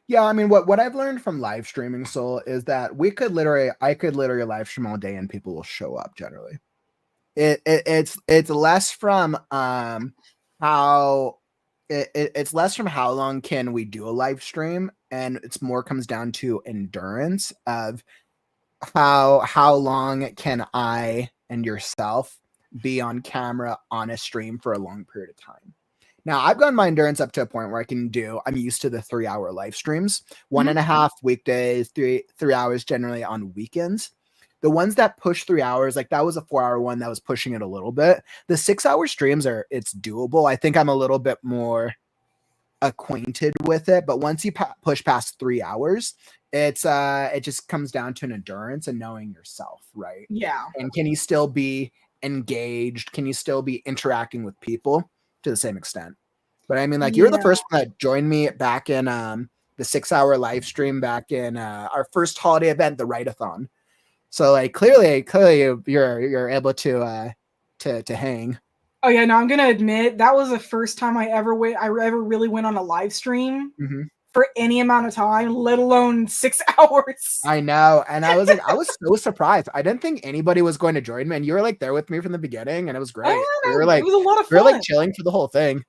Yeah, I mean, what I've learned from live streaming, Soul, is that I could literally live stream all day and people will show up generally. It's less from how it's less from how long can we do a live stream, and it's more comes down to endurance of how long can I and yourself be on camera on a stream for a long period of time. Now I've gotten my endurance up to a point where I'm used to the 3 hour live streams, one Mhm. and a half weekdays, three hours generally on weekends. The ones that push 3 hours, like that was a 4 hour one that was pushing it a little bit. The 6 hour streams it's doable. I think I'm a little bit more acquainted with it, but once you push past 3 hours, it just comes down to an endurance and knowing yourself, right? Yeah. And can you still be engaged? Can you still be interacting with people to the same extent? But I mean, like you're the Yeah. first one that joined me back in the 6 hour live stream back in our first holiday event, the Write-a-thon. So like clearly you're able to hang. Oh yeah, no, I'm gonna admit that was the first time I ever really went on a live stream Mm-hmm. for any amount of time, let alone 6 hours. I know. And I was so surprised. I didn't think anybody was going to join me. And you were like there with me from the beginning, and it was great. Oh, no, it was a lot of We were like fun. chilling for the whole thing.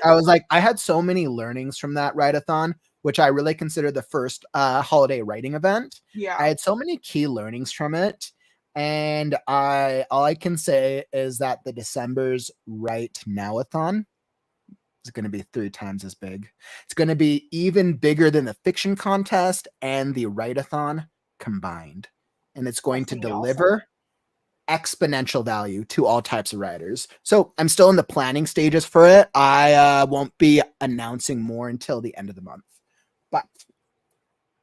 I was like, I had so many learnings from that write-a-thon, which I really consider the first holiday writing event. I Yeah. had so many key learnings from it. And all I can say is that the December's Write Now-a-thon is going to be 3 times as big. It's going to be even bigger than the fiction contest and the write-a-thon combined. And it's going That's to gonna be awesome. deliver exponential value to all types of writers. So I'm still in the planning stages for it. I won't be announcing more until the end of the month. But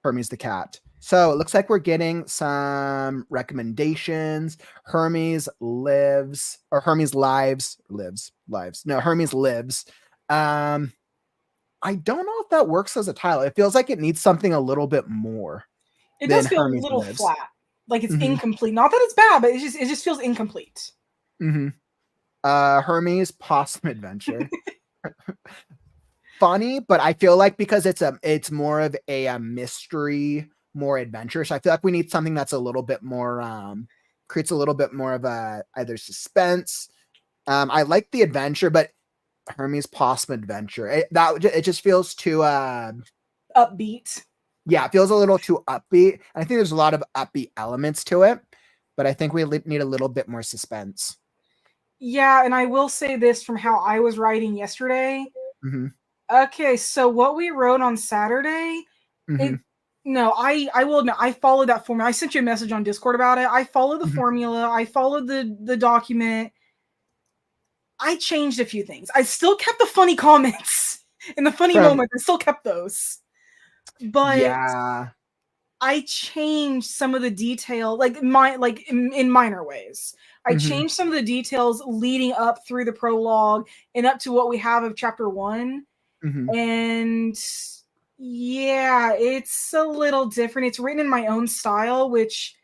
Hermes the cat. So it looks like we're getting some recommendations. Hermes lives, or Hermes lives. No, Hermes lives. Um, I don't know if that works as a title. It feels like it needs something a little bit more It than does feel a Hermes little lives. flat, like it's Mm-hmm. incomplete. Not that it's bad, but it just feels incomplete. Mm-hmm. Hermes Possum Adventure. Funny, but I feel like because it's more of a mystery, more adventure. So I feel like we need something that's a little bit more creates a little bit more of a either suspense. I like the adventure, but Hermes Possum Adventure. It just feels too Upbeat. yeah, it feels a little too upbeat. I think there's a lot of upbeat elements to it, but I think we need a little bit more suspense. Yeah, and I will say this from how I was writing yesterday. Mm-hmm. Okay, so what we wrote on Saturday, Mm-hmm. it no, I will admit I followed that formula. I sent you a message on Discord about it. I followed the Mm-hmm. formula. I followed the document. I changed a few things. I still kept the funny comments and the funny From moments. I still kept those, but yeah. I changed some of the detail, in minor ways. I Mm-hmm. changed some of the details leading up through the prologue and up to what we have of chapter one. Mm-hmm. And yeah, it's a little different. It's written in my own style, which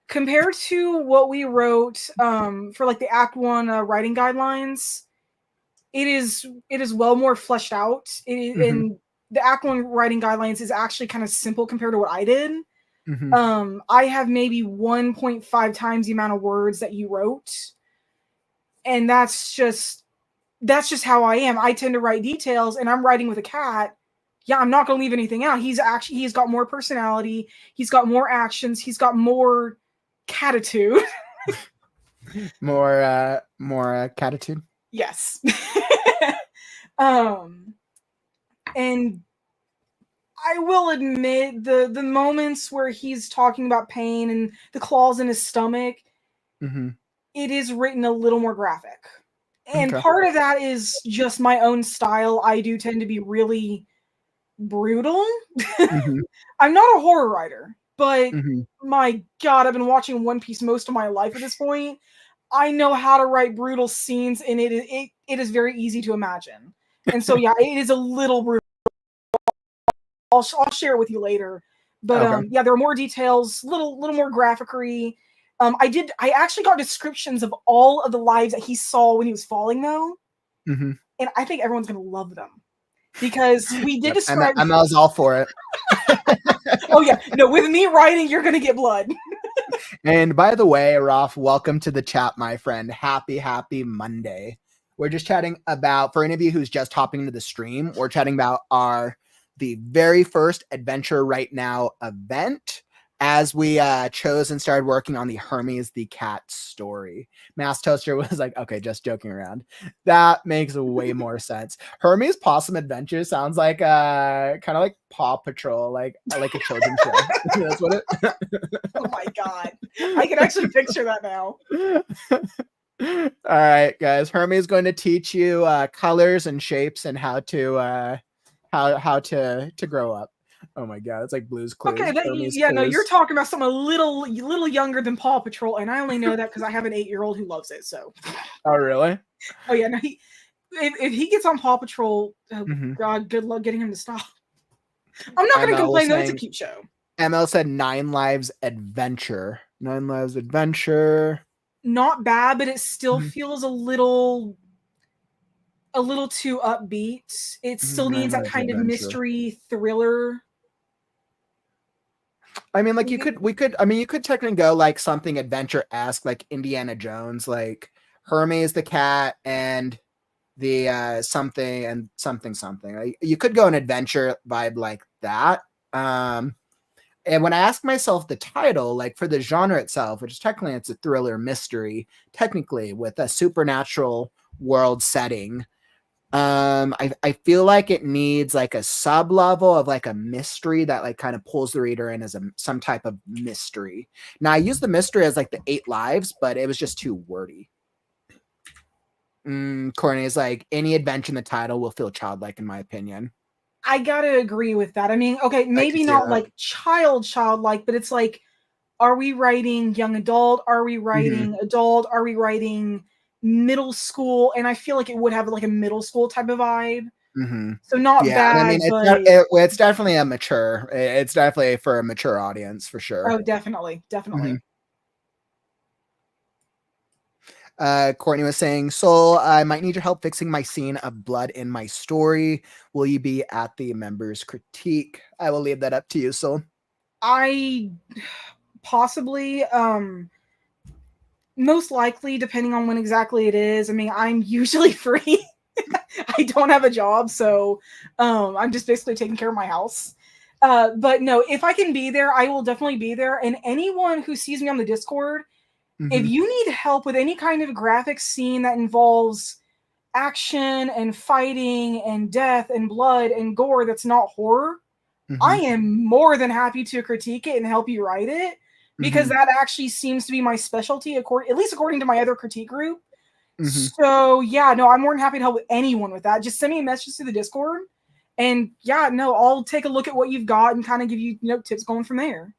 compared to what we wrote for like the Act One writing guidelines, it is well more fleshed out. Mm-hmm. And the Act One writing guidelines is actually kind of simple compared to what I did. Mm-hmm. I have maybe 1.5 times the amount of words that you wrote, and that's just how I am. I tend to write details, and I'm writing with a cat. yeah, I'm not going to leave anything out. He's got more personality. He's got more actions. He's got more catitude. more catitude. Yes. And I will admit the moments where he's talking about pain and the claws in his stomach, it is written a little more graphic. And Okay. part of that is just my own style. I do tend to be really brutal. I'm not a horror writer, but my God, I've been watching One Piece most of my life at this point. I know how to write brutal scenes, and it is very easy to imagine. And so, yeah, it is a little brutal. I'll share it with you later. But Okay. yeah, there are more details, little more graphicy. I actually got descriptions of all of the lives that he saw when he was falling, though, and I think everyone's gonna love them because we did describe. ML's all for it. Oh yeah, no, with me writing, you're gonna get blood. And by the way, Ralph, welcome to the chat, my friend. Happy Monday. We're just chatting about, for any of you who's just hopping into the stream, we're chatting about the very first Adventure Right Now event as we chose and started working on the Hermes the Cat story. Mass Toaster was like, okay, just joking around. That makes way more sense. Hermes Possum Adventure sounds like kind of like Paw Patrol, like a children's show. That's what it. Oh my God, I can actually picture that now. All right, guys. Hermes is going to teach you colors and shapes and how to grow up. Oh my God, it's like Blue's Clues. Okay, no, you're talking about something a little younger than Paw Patrol, and I only know that because I have an 8-year-old who loves it. So. Oh really? Oh yeah, no. If he gets on Paw Patrol, God, good luck getting him to stop. I'm not going to complain though; it's a cute show. ML said 9 Lives Adventure. 9 Lives Adventure. Not bad, but it still feels a little too upbeat. It still needs that kind of mystery thriller. I mean, like you could technically go like something adventure-esque, like Indiana Jones, like Hermes the cat and the something. You could go an adventure vibe like that. And when I ask myself the title, like for the genre itself, which is technically it's a thriller mystery, technically with a supernatural world setting, I feel like it needs like a sub level of like a mystery that like kind of pulls the reader in as some type of mystery. Now I use the mystery as like the 8 lives, but it was just too wordy. Courtney is like, any adventure in the title will feel childlike, in my opinion. I gotta agree with that. I mean, okay, maybe not like childlike, but it's like, are we writing young adult? Are we writing adult? Are we writing middle school? And I feel like it would have like a middle school type of vibe. So not bad. I mean, it's definitely a mature. It's definitely for a mature audience for sure. Oh, definitely. Courtney was saying, Soul, I might need your help fixing my scene of blood in my story. Will you be at the members' critique? I will leave that up to you, Soul. I possibly, most likely, depending on when exactly it is. I mean, I'm usually free. I don't have a job, so I'm just basically taking care of my house. But no, if I can be there, I will definitely be there. And anyone who sees me on the Discord, if you need help with any kind of graphic scene that involves action and fighting and death and blood and gore that's not horror, I am more than happy to critique it and help you write it, because that actually seems to be my specialty, at least according to my other critique group. So yeah, no, I'm more than happy to help anyone with that. Just send me a message to the Discord, and yeah, no, I'll take a look at what you've got and kind of give you, tips going from there.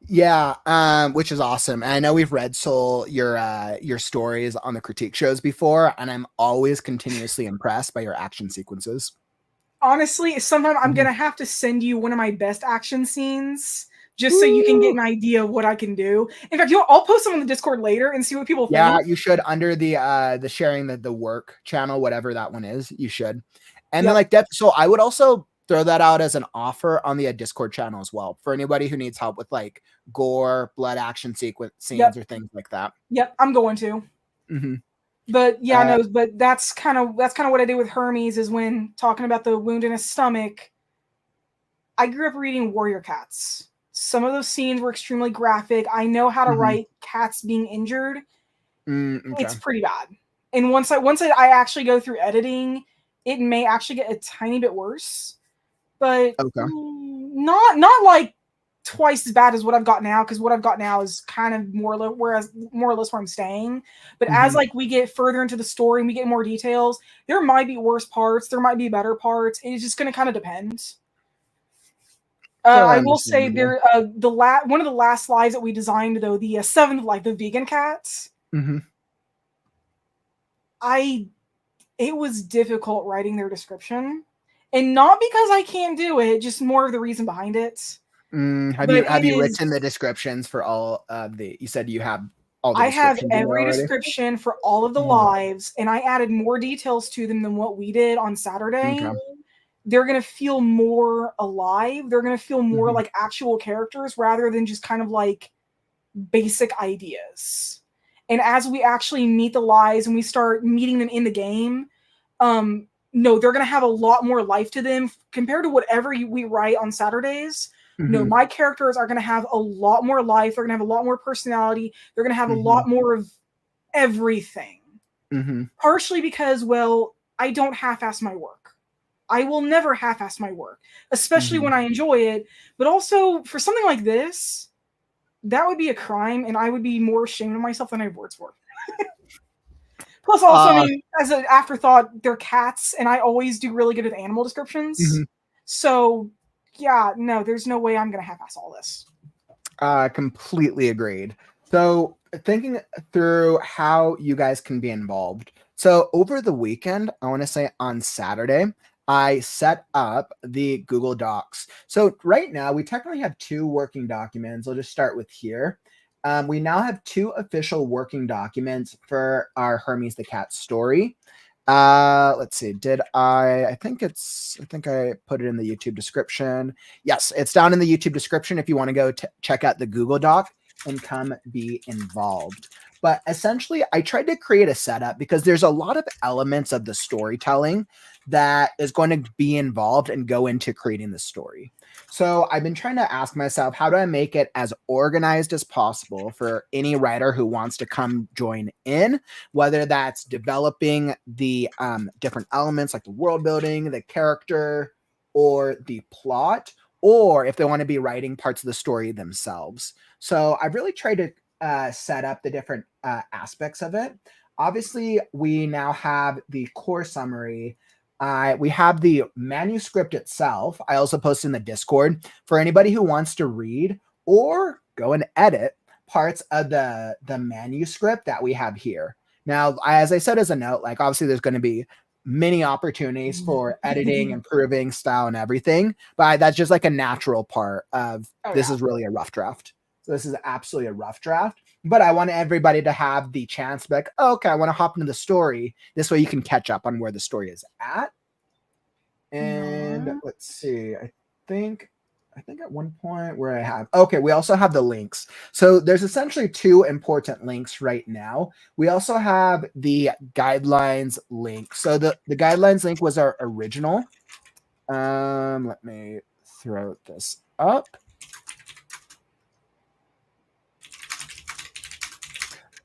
Yeah, which is awesome. And I know we've read Soul your stories on the critique shows before, and I'm always continuously impressed by your action sequences. Honestly, sometime I'm gonna have to send you one of my best action scenes just so you can get an idea of what I can do. In fact, I'll post them on the Discord later and see what people think. Yeah, you should, under the sharing the work channel, whatever that one is, you should. And then like that. So I would also throw that out as an offer on the Discord channel as well for anybody who needs help with like gore, blood, action sequence scenes or things like that. Yep, I'm going to. But yeah, no, but that's kind of what I did with Hermes is when talking about the wound in his stomach. I grew up reading Warrior Cats. Some of those scenes were extremely graphic. I know how to write cats being injured. Okay. It's pretty bad. And once I actually go through editing, it may actually get a tiny bit worse, but not like twice as bad as what I've got now, because what I've got now is kind of more or less where I'm staying. But as like we get further into the story and we get more details, there might be worse parts, there might be better parts. It's just going to kind of depend. I will say there one of the last lives that we designed, though, the seventh life, the vegan cats. It was difficult writing their description, and not because I can't do it, just more of the reason behind it. Have you written the descriptions for all of the? You said you have all the. I have every description for all of the lives, and I added more details to them than what we did on Saturday. Okay. They're going to feel more alive. They're going to feel more like actual characters rather than just kind of like basic ideas. And as we actually meet the lives and we start meeting them in the game, no, they're going to have a lot more life to them compared to whatever we write on Saturdays. No, my characters are going to have a lot more life. They're going to have a lot more personality. They're going to have a lot more of everything. Partially because, well, I don't half-ass my work. I will never half-ass my work, especially when I enjoy it. But also, for something like this, that would be a crime, and I would be more ashamed of myself than I have words for. Plus, also, I mean, as an afterthought, they're cats, and I always do really good with animal descriptions. So, yeah, no, there's no way I'm going to half-ass all this. Completely agreed. So, thinking through how you guys can be involved. So, over the weekend, I want to say on Saturday, I set up the Google Docs. So right now we technically have 2 working documents. I'll just start with here. We now have 2 official working documents for our Hermes the Cat story. Let's see. I think I put it in the YouTube description. Yes, it's down in the YouTube description if you want to go check out the Google Doc and come be involved. But essentially, I tried to create a setup because there's a lot of elements of the storytelling that is going to be involved and go into creating the story. So I've been trying to ask myself, how do I make it as organized as possible for any writer who wants to come join in, whether that's developing the different elements like the world building, the character, or the plot, or if they want to be writing parts of the story themselves. So I've really tried to set up the different aspects of it. Obviously, we now have the core summary. We have the manuscript itself. I also posted in the Discord for anybody who wants to read or go and edit parts of the manuscript that we have here. Now, as I said as a note, like obviously there's going to be many opportunities for editing, improving style and everything, but that's just like a natural part of this is really a rough draft. So this is absolutely a rough draft, but I want everybody to have the chance to be like, oh, okay, I want to hop into the story. This way you can catch up on where the story is at. And let's see, I think at one point where I have, okay, we also have the links. So there's essentially 2 important links right now. We also have the guidelines link. So the guidelines link was our original. Let me throw this up.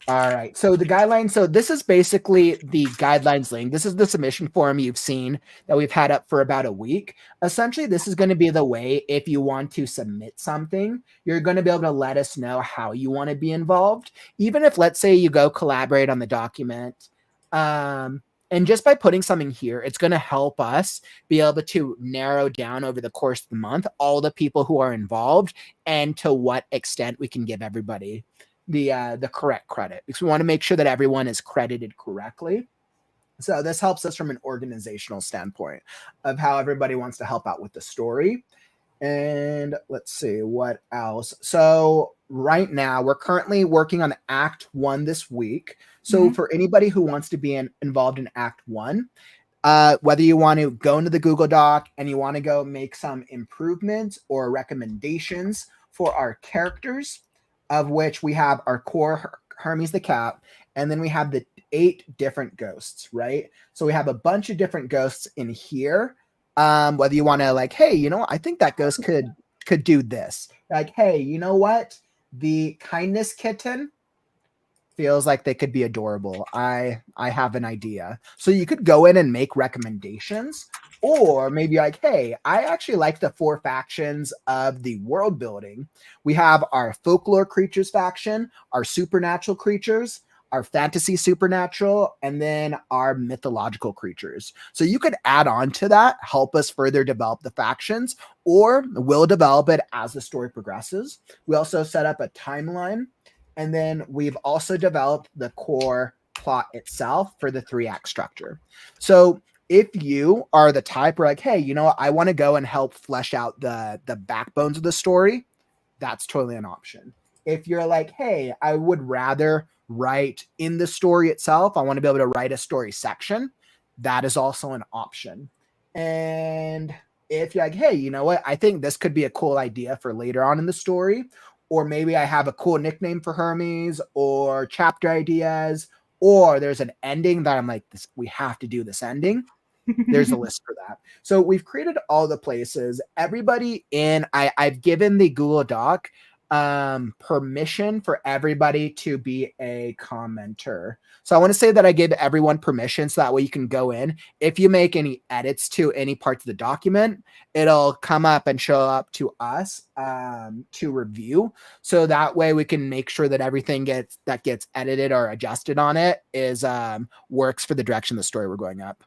All right. So the guidelines. So this is basically the guidelines link. This is the submission form you've seen that we've had up for about a week. Essentially, this is going to be the way if you want to submit something, you're going to be able to let us know how you want to be involved. Even if, let's say, you go collaborate on the document. And just by putting something here, it's going to help us be able to narrow down over the course of the month all the people who are involved and to what extent we can give everybody the correct credit, because we want to make sure that everyone is credited correctly. So this helps us from an organizational standpoint of how everybody wants to help out with the story. And let's see what else. So right now we're currently working on Act 1 this week. So for anybody who wants to be involved in Act 1, whether you want to go into the Google Doc and you want to go make some improvements or recommendations for our characters, of which we have our core Hermes the Cat, and then we have the 8 different ghosts, right? So we have a bunch of different ghosts in here. Whether you want to like, hey, you know, I think that ghost could do this. Like, hey, you know what? The kindness kitten feels like they could be adorable. I have an idea. So you could go in and make recommendations, or maybe like, hey, I actually like the 4 factions of the world building. We have our folklore creatures faction, our supernatural creatures, our fantasy supernatural, and then our mythological creatures. So you could add on to that, help us further develop the factions, or we'll develop it as the story progresses. We also set up a timeline, and then we've also developed the core plot itself for the 3-act structure. So if you are the type where like, hey, you know what, I want to go and help flesh out the backbones of the story, that's totally an option. If you're like, hey, I would rather write in the story itself, I want to be able to write a story section, that is also an option. And if you're like, hey, you know what, I think this could be a cool idea for later on in the story, or maybe I have a cool nickname for Hermes, or chapter ideas, or there's an ending that I'm like, this, we have to do this ending. There's a list for that. So we've created all the places. Everybody in, I've given the Google Doc permission for everybody to be a commenter. So I want to say that I gave everyone permission, so that way you can go in. If you make any edits to any parts of the document, it'll come up and show up to us to review. So that way we can make sure that everything gets edited or adjusted on it is works for the direction of the story we're going up.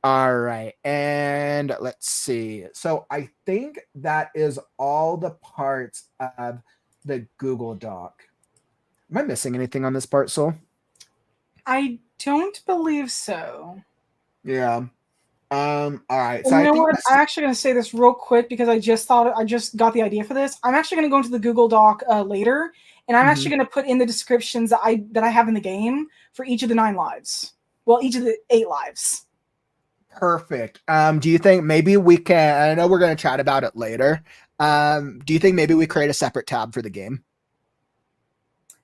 All right, and let's see. So I think that is all the parts of the Google Doc. Am I missing anything on this part, Sol? I don't believe so. Yeah. All right. So you know what? I'm actually going to say this real quick because I just got the idea for this. I'm actually going to go into the Google Doc later, and I'm actually going to put in the descriptions that I have in the game for each of the 9 lives. Well, each of the 8 lives. Perfect. Do you think maybe we can, I know we're going to chat about it later. Do you think maybe we create a separate tab for the game?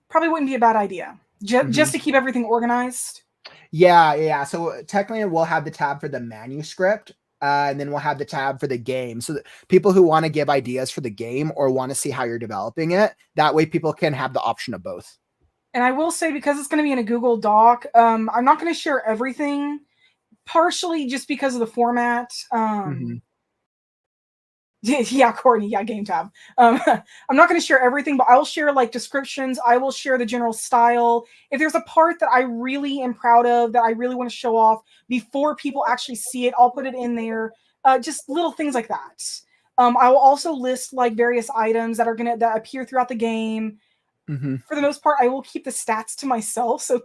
Probably wouldn't be a bad idea. Just to keep everything organized. Yeah. So technically we'll have the tab for the manuscript, and then we'll have the tab for the game. So that people who want to give ideas for the game or want to see how you're developing it, that way people can have the option of both. And I will say, because it's going to be in a Google Doc, I'm not going to share everything, partially just because of the format. Yeah, Courtney. Yeah, game tab. I'm not going to share everything, but I'll share like descriptions. I will share the general style. If there's a part that I really am proud of, that I really want to show off before people actually see it, I'll put it in there. Just little things like that. I will also list like various items that appear throughout the game. For the most part, I will keep the stats to myself, so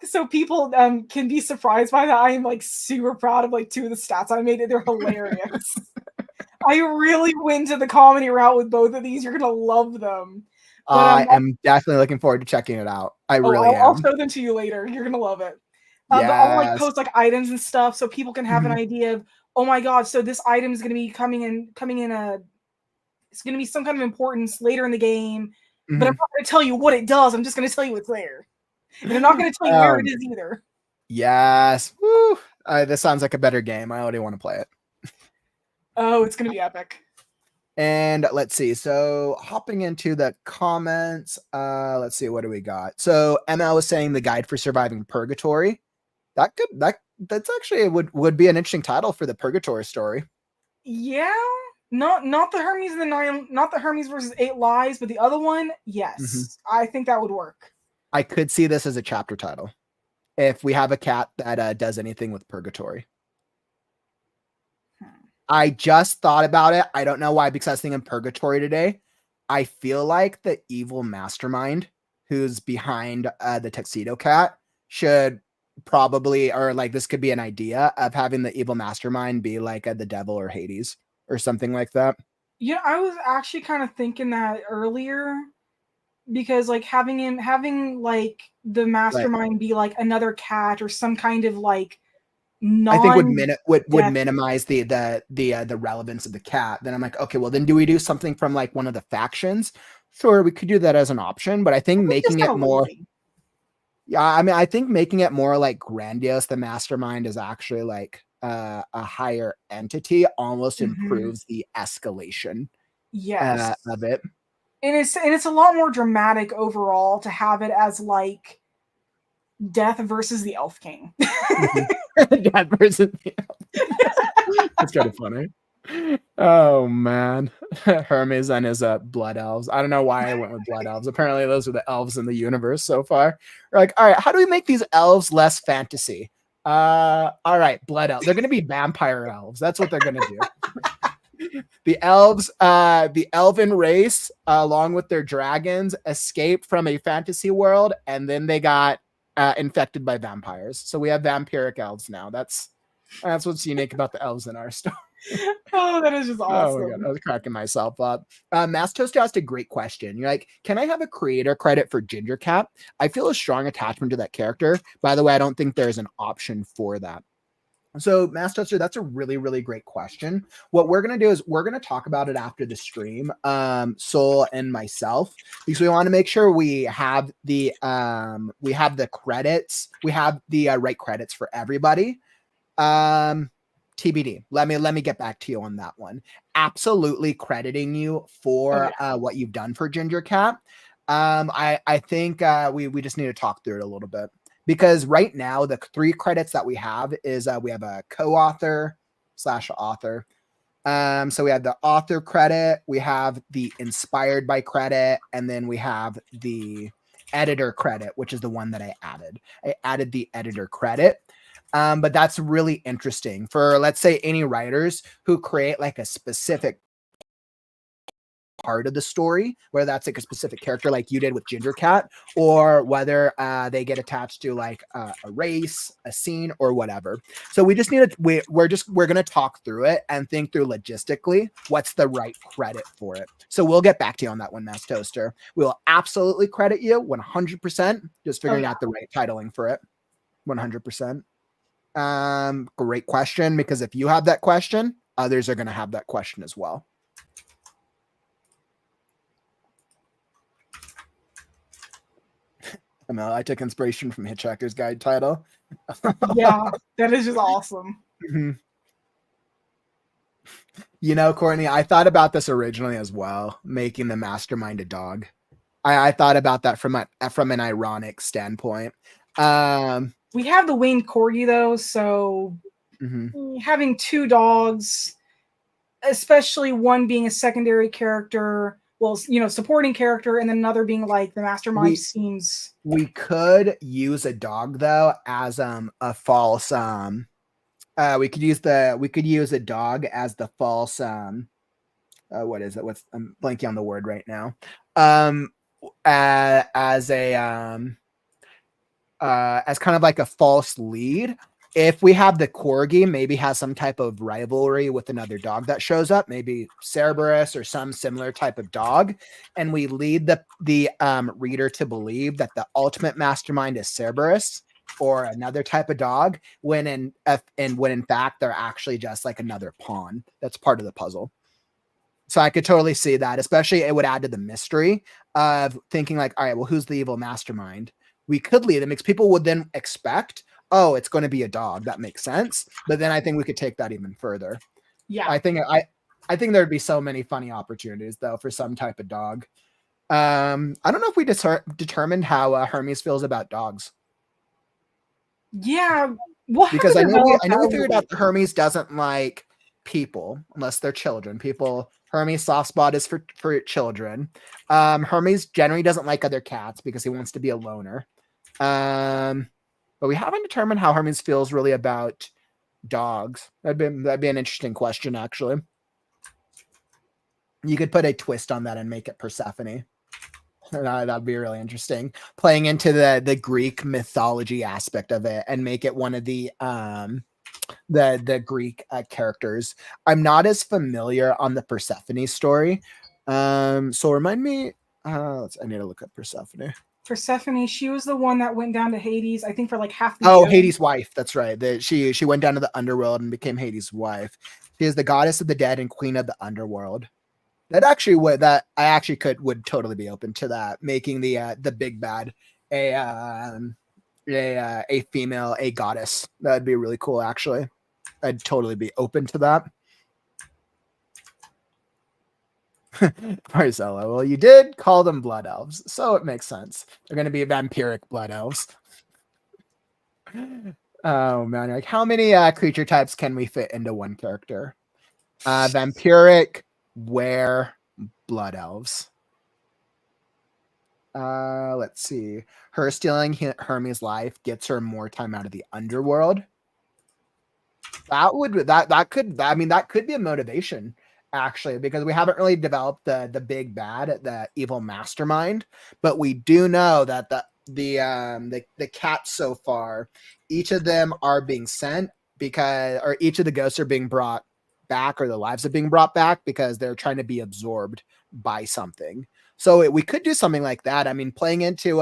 so people can be surprised by that. I am like super proud of like 2 of the stats I made. They're hilarious. I really went to the comedy route with both of these. You're gonna love them. But, I am definitely looking forward to checking it out. I'll show them to you later. You're gonna love it. But I'll like post like items and stuff so people can have an idea of, oh my god, so this item is gonna be coming in it's gonna be some kind of importance later in the game. But I'm not gonna tell you what it does. I'm just gonna tell you it's there. And I'm not gonna tell you where it is either. Yes. Woo. This sounds like a better game. I already want to play it. Oh, it's going to be epic. And let's see. So hopping into the comments, let's see, what do we got? So ML was saying the guide for surviving purgatory. That's actually would be an interesting title for the purgatory story. Yeah. Not the Hermes and the 9, not the Hermes versus 8 lives, but the other one. Yes. I think that would work. I could see this as a chapter title if we have a cat that does anything with purgatory. I just thought about it. I don't know why, because I was thinking purgatory today. I feel like the evil mastermind who's behind the tuxedo cat should probably, or like this could be an idea of having the evil mastermind be like the devil or Hades or something like that. Yeah, I was actually kind of thinking that earlier, because like having like the mastermind be like another cat or some kind of like I think would minimize the relevance of the cat. Then I'm like, okay, well then do we do something from like one of the factions Sure, we could do that as an option, but I think making it more. Lazy. Yeah, I mean, I think making it more like grandiose, the mastermind is actually like a higher entity, almost improves the escalation Yes. of it. And it's a lot more dramatic overall to have it as like Death versus the Elf King. Death versus the Elf. That's kind of funny. Oh man, Hermes and his blood elves. I don't know why I went with blood elves. Apparently, those are the elves in the universe so far. We're like, all right, how do we make these elves less fantasy? All right, blood elves. They're gonna be vampire elves. That's what they're gonna do. The elves, the elven race, along with their dragons, escaped from a fantasy world, and then they got infected by vampires. So we have vampiric elves now. That's what's unique about the elves in our story. Oh, that is just awesome. Oh my god, I was cracking myself up. Mass Toaster asked a great question. You're like, can I have a creator credit for Ginger Cat? I feel a strong attachment to that character. By the way, I don't think there's an option for that. So, Mass Toaster, that's a really, really great question. What we're gonna do is we're gonna talk about it after the stream, Soul and myself, because we want to make sure we have the credits, we have the right credits for everybody. TBD. Let me get back to you on that one. Absolutely crediting you for what you've done for Ginger Cat. I think we just need to talk through it a little bit, because right now the 3 credits that we have is we have a co-author / author. So we have the author credit, we have the inspired by credit, and then we have the editor credit, which is the one that I added. I added the editor credit. But that's really interesting for, let's say, any writers who create like a specific part of the story, whether that's like a specific character like you did with Ginger Cat, or whether they get attached to like a race, a scene, or whatever. So we just need to, we're going to talk through it and think through logistically what's the right credit for it. So we'll get back to you on that one, Mass Toaster. We'll absolutely credit you 100%, just figuring out the right titling for it. 100%. Great question, because if you have that question, others are going to have that question as well. I took inspiration from Hitchhiker's Guide title. Yeah, that is just awesome. Mm-hmm. You know, Courtney, I thought about this originally as well, making the mastermind a dog. I thought about that from an ironic standpoint. We have the winged corgi though, so having 2 dogs, especially one being a secondary character, well, you know, supporting character, and then another being like the mastermind seems. We could use a dog though as a false we could use a dog as the false what is it? I'm blanking on the word right now. As kind of like a false lead. If we have the corgi, maybe has some type of rivalry with another dog that shows up, maybe Cerberus or some similar type of dog, and we lead the reader to believe that the ultimate mastermind is Cerberus or another type of dog, when in fact they're actually just like another pawn that's part of the puzzle. So I could totally see that, especially it would add to the mystery of thinking like, all right, well, who's the evil mastermind? We could lead them, because people would then expect, oh, it's going to be a dog. That makes sense. But then I think we could take that even further. Yeah. I think there'd be so many funny opportunities though for some type of dog. I don't know if we determined how Hermes feels about dogs. Yeah. Because I know we figured out that Hermes doesn't like people unless they're children. Hermes' soft spot is for children. Hermes generally doesn't like other cats because he wants to be a loner. But we haven't determined how Hermes feels really about dogs. That'd be an interesting question, actually. You could put a twist on that and make it Persephone. That'd be really interesting. Playing into the Greek mythology aspect of it and make it one of the Greek characters. I'm not as familiar on the Persephone story. So remind me. I need to look up Persephone. Persephone, she was the one that went down to Hades, I think, for like half the year. Hades' wife. That's right. She went down to the underworld and became Hades' wife. She is the goddess of the dead and queen of the underworld. That actually would totally be open to that, making the big bad a female, a goddess. That'd be really cool. Actually, I'd totally be open to that. Marcella, well, you did call them blood elves, so it makes sense. They're going to be vampiric blood elves. Oh man, like how many creature types can we fit into one character? Vampiric, were, blood elves. Let's see. Her stealing Hermes' life gets her more time out of the underworld. That could be a motivation actually, because we haven't really developed the big bad, the evil mastermind, but we do know that the cats so far, each of them are being sent or each of the ghosts are being brought back, or the lives are being brought back because they're trying to be absorbed by something. So we could do something like that. I mean, playing into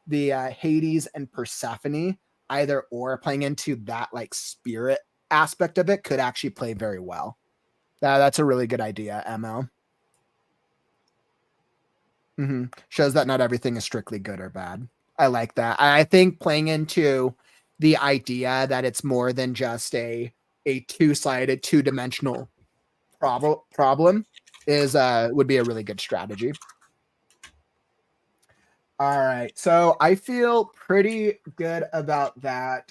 the Hades and Persephone, either or, playing into that like spirit aspect of it could actually play very well. That's a really good idea, ML. Shows that not everything is strictly good or bad. I like that. I think playing into the idea that it's more than just a two-sided, two-dimensional problem is would be a really good strategy. All right, so I feel pretty good about that.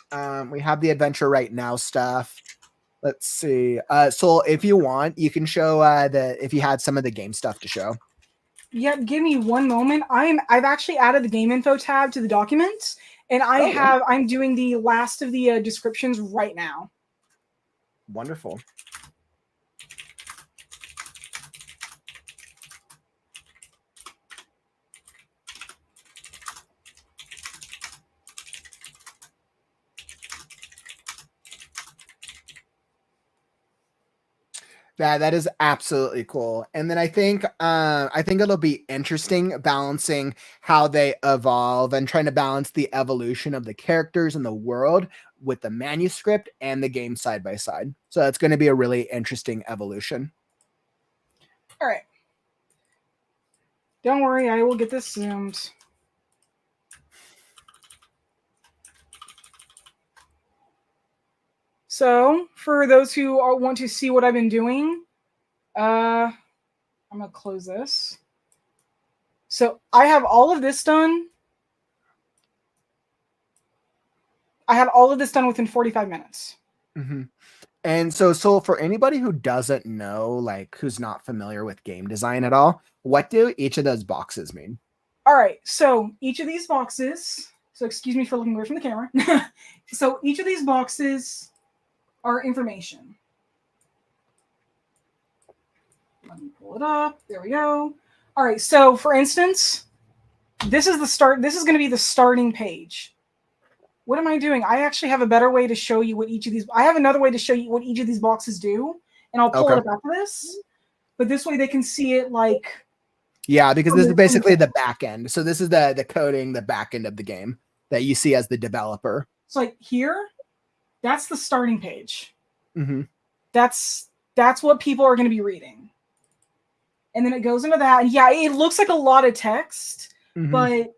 We have the adventure right now stuff. Let's see. So if you want, you can show if you had some of the game stuff to show. Yep, give me one moment. I've actually added the game info tab to the documents, and I'm doing the last of the descriptions right now. Wonderful. That is absolutely cool. And then I think it'll be interesting balancing how they evolve and trying to balance the evolution of the characters and the world with the manuscript and the game side by side. So it's going to be a really interesting evolution. All right. Don't worry, I will get this zoomed. So, for those who want to see what I've been doing, I'm going to close this. So, I have all of this done. I had all of this done within 45 minutes. Mm-hmm. And so for anybody who doesn't know, like who's not familiar with game design at all, what do each of those boxes mean? All right, so each of these boxes, so excuse me for looking away from the camera. So each of these boxes are information. Let me pull it up. There we go. All right, so for instance, this is the start. This is going to be the starting page. What am I doing? I actually have a better way to show you what each of these. I have another way to show you what each of these boxes do, and I'll pull it up after this. But this way they can see it like. Yeah, because this is basically the back end. So this is the coding, the back end of the game that you see as the developer. So like here, that's the starting page. Mm-hmm. That's what people are going to be reading. And then it goes into that. And yeah, it looks like a lot of text, but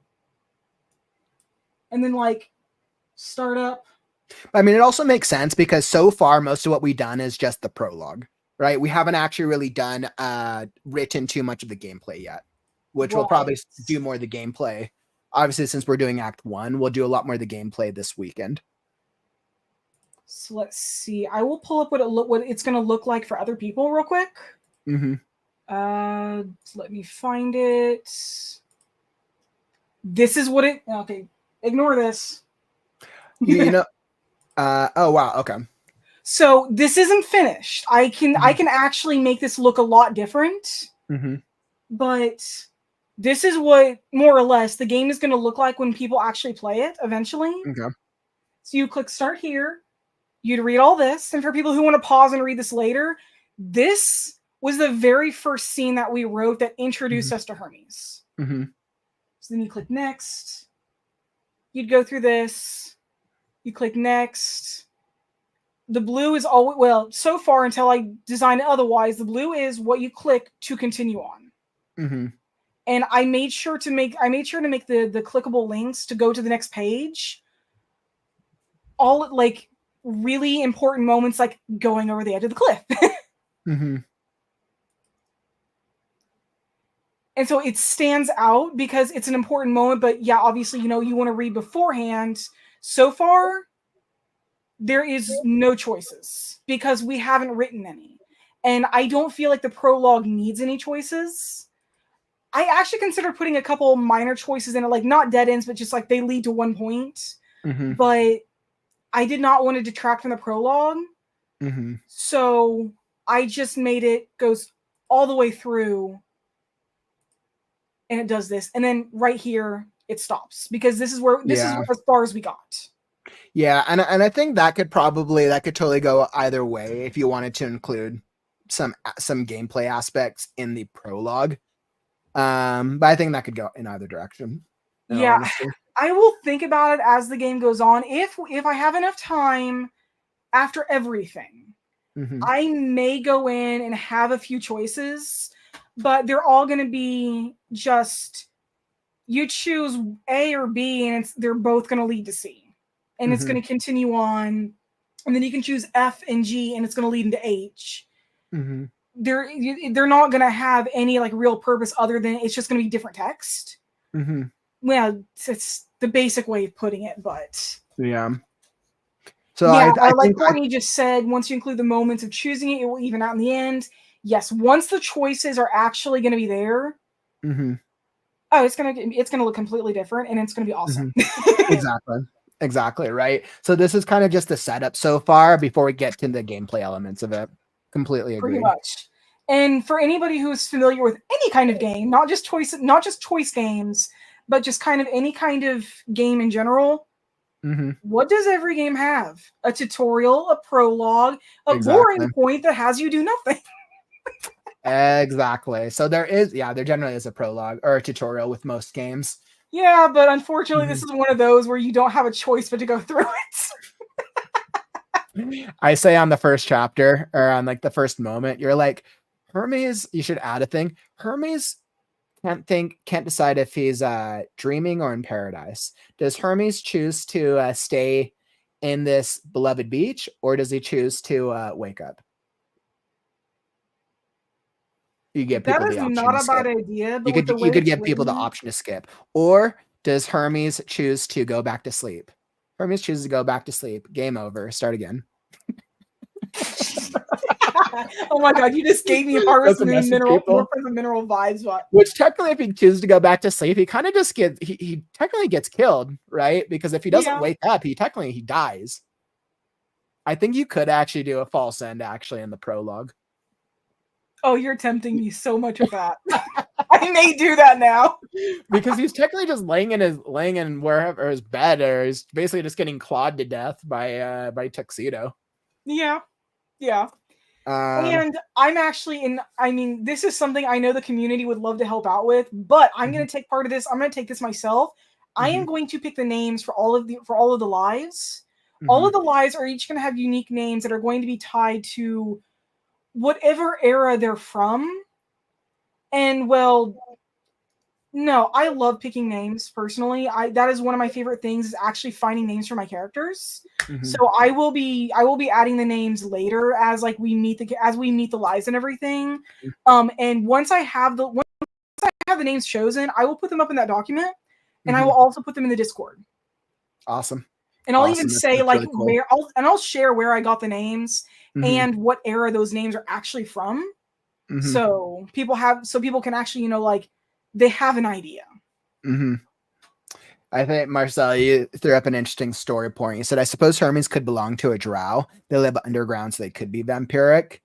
and then like startup. I mean, it also makes sense because so far most of what we've done is just the prologue, right? We haven't actually really done written too much of the gameplay yet, which we'll probably do more of the gameplay. Obviously, since we're doing Act 1, we'll do a lot more of the gameplay this weekend. So let's see. I will pull up what it's going to look like for other people real quick. Let me find it. This is what it. Okay, ignore this. You know. Oh wow. Okay. So this isn't finished. I can actually make this look a lot different. But this is what more or less the game is going to look like when people actually play it eventually. Okay. So you click start here. You'd read all this, and for people who want to pause and read this later, this was the very first scene that we wrote that introduced us to Hermes. So then you click next. You'd go through this. You click next. The blue is always, well, so far until I design it otherwise, the blue is what you click to continue on. Mm-hmm. And I made sure to make the clickable links to go to the next page all like really important moments, like going over the edge of the cliff. Mm-hmm. And so it stands out because it's an important moment, but yeah, obviously, you want to read beforehand. So far, there is no choices because we haven't written any. And I don't feel like the prologue needs any choices. I actually consider putting a couple minor choices in it, like not dead ends, but just like they lead to one point. Mm-hmm. But I did not want to detract from the prologue. Mm-hmm. So I just made it goes all the way through and it does this. And then right here, it stops because this is as far as we got. Yeah, and I think that could totally go either way if you wanted to include some gameplay aspects in the prologue. But I think that could go in either direction. Yeah, I will think about it as the game goes on. If I have enough time after everything, I may go in and have a few choices, but they're all going to be just you choose A or B, and they're both going to lead to C, and it's going to continue on, and then you can choose F and G, and it's going to lead into H. They're not going to have any like real purpose other than it's just going to be different text. Well, it's the basic way of putting it, but yeah. So yeah, I like think Courtney just said, once you include the moments of choosing it, it will even out in the end. Yes, once the choices are actually going to be there, oh, it's gonna look completely different, and it's gonna be awesome. Exactly, right. So this is kind of just the setup so far before we get to the gameplay elements of it. Completely agree. Pretty much. And for anybody who's familiar with any kind of game, not just choice games, but just kind of any kind of game in general, what does every game have? A tutorial, a prologue, a boring point that has you do nothing. Exactly. So there generally is a prologue or a tutorial with most games. Yeah, but unfortunately, this is one of those where you don't have a choice but to go through it. I say on the first chapter or on like the first moment, you're like, Hermes, you should add a thing. Hermes can't decide if he's dreaming or in paradise. Does Hermes choose to stay in this beloved beach, or does he choose to wake up? You get people that is the option not to a skip. bad idea, but You could give people the option to skip. Or does Hermes choose to go back to sleep? Hermes chooses to go back to sleep. Game over. Start again. Oh my god, you just gave me Harvest Moon mineral vibes. What? Which technically, if he chooses to go back to sleep, he kind of just gets he technically gets killed, right? Because if he doesn't wake up, he dies. I think you could actually do a false end actually in the prologue. Oh, you're tempting me so much with that. I may do that now. Because he's technically just laying in wherever his bed, or he's basically just getting clawed to death by Tuxedo. Yeah. And I'm actually this is something I know the community would love to help out with, but I'm going to take part of this. I'm going to take this myself. I am going to pick the names for all of the lives. All of the lives are each going to have unique names that are going to be tied to whatever era they're from. And well, no, I love picking names personally. That is one of my favorite things, is actually finding names for my characters. So I will be adding the names later as like we meet the lives and everything. And once I have the names chosen, I will put them up in that document, and I will also put them in the Discord. Awesome. And I'll even say like really cool. I'll share where I got the names and what era those names are actually from. So people can actually, like, they have an idea. I think, Marcel, you threw up an interesting story point. You said, I suppose Hermes could belong to a drow. They live underground, so they could be vampiric.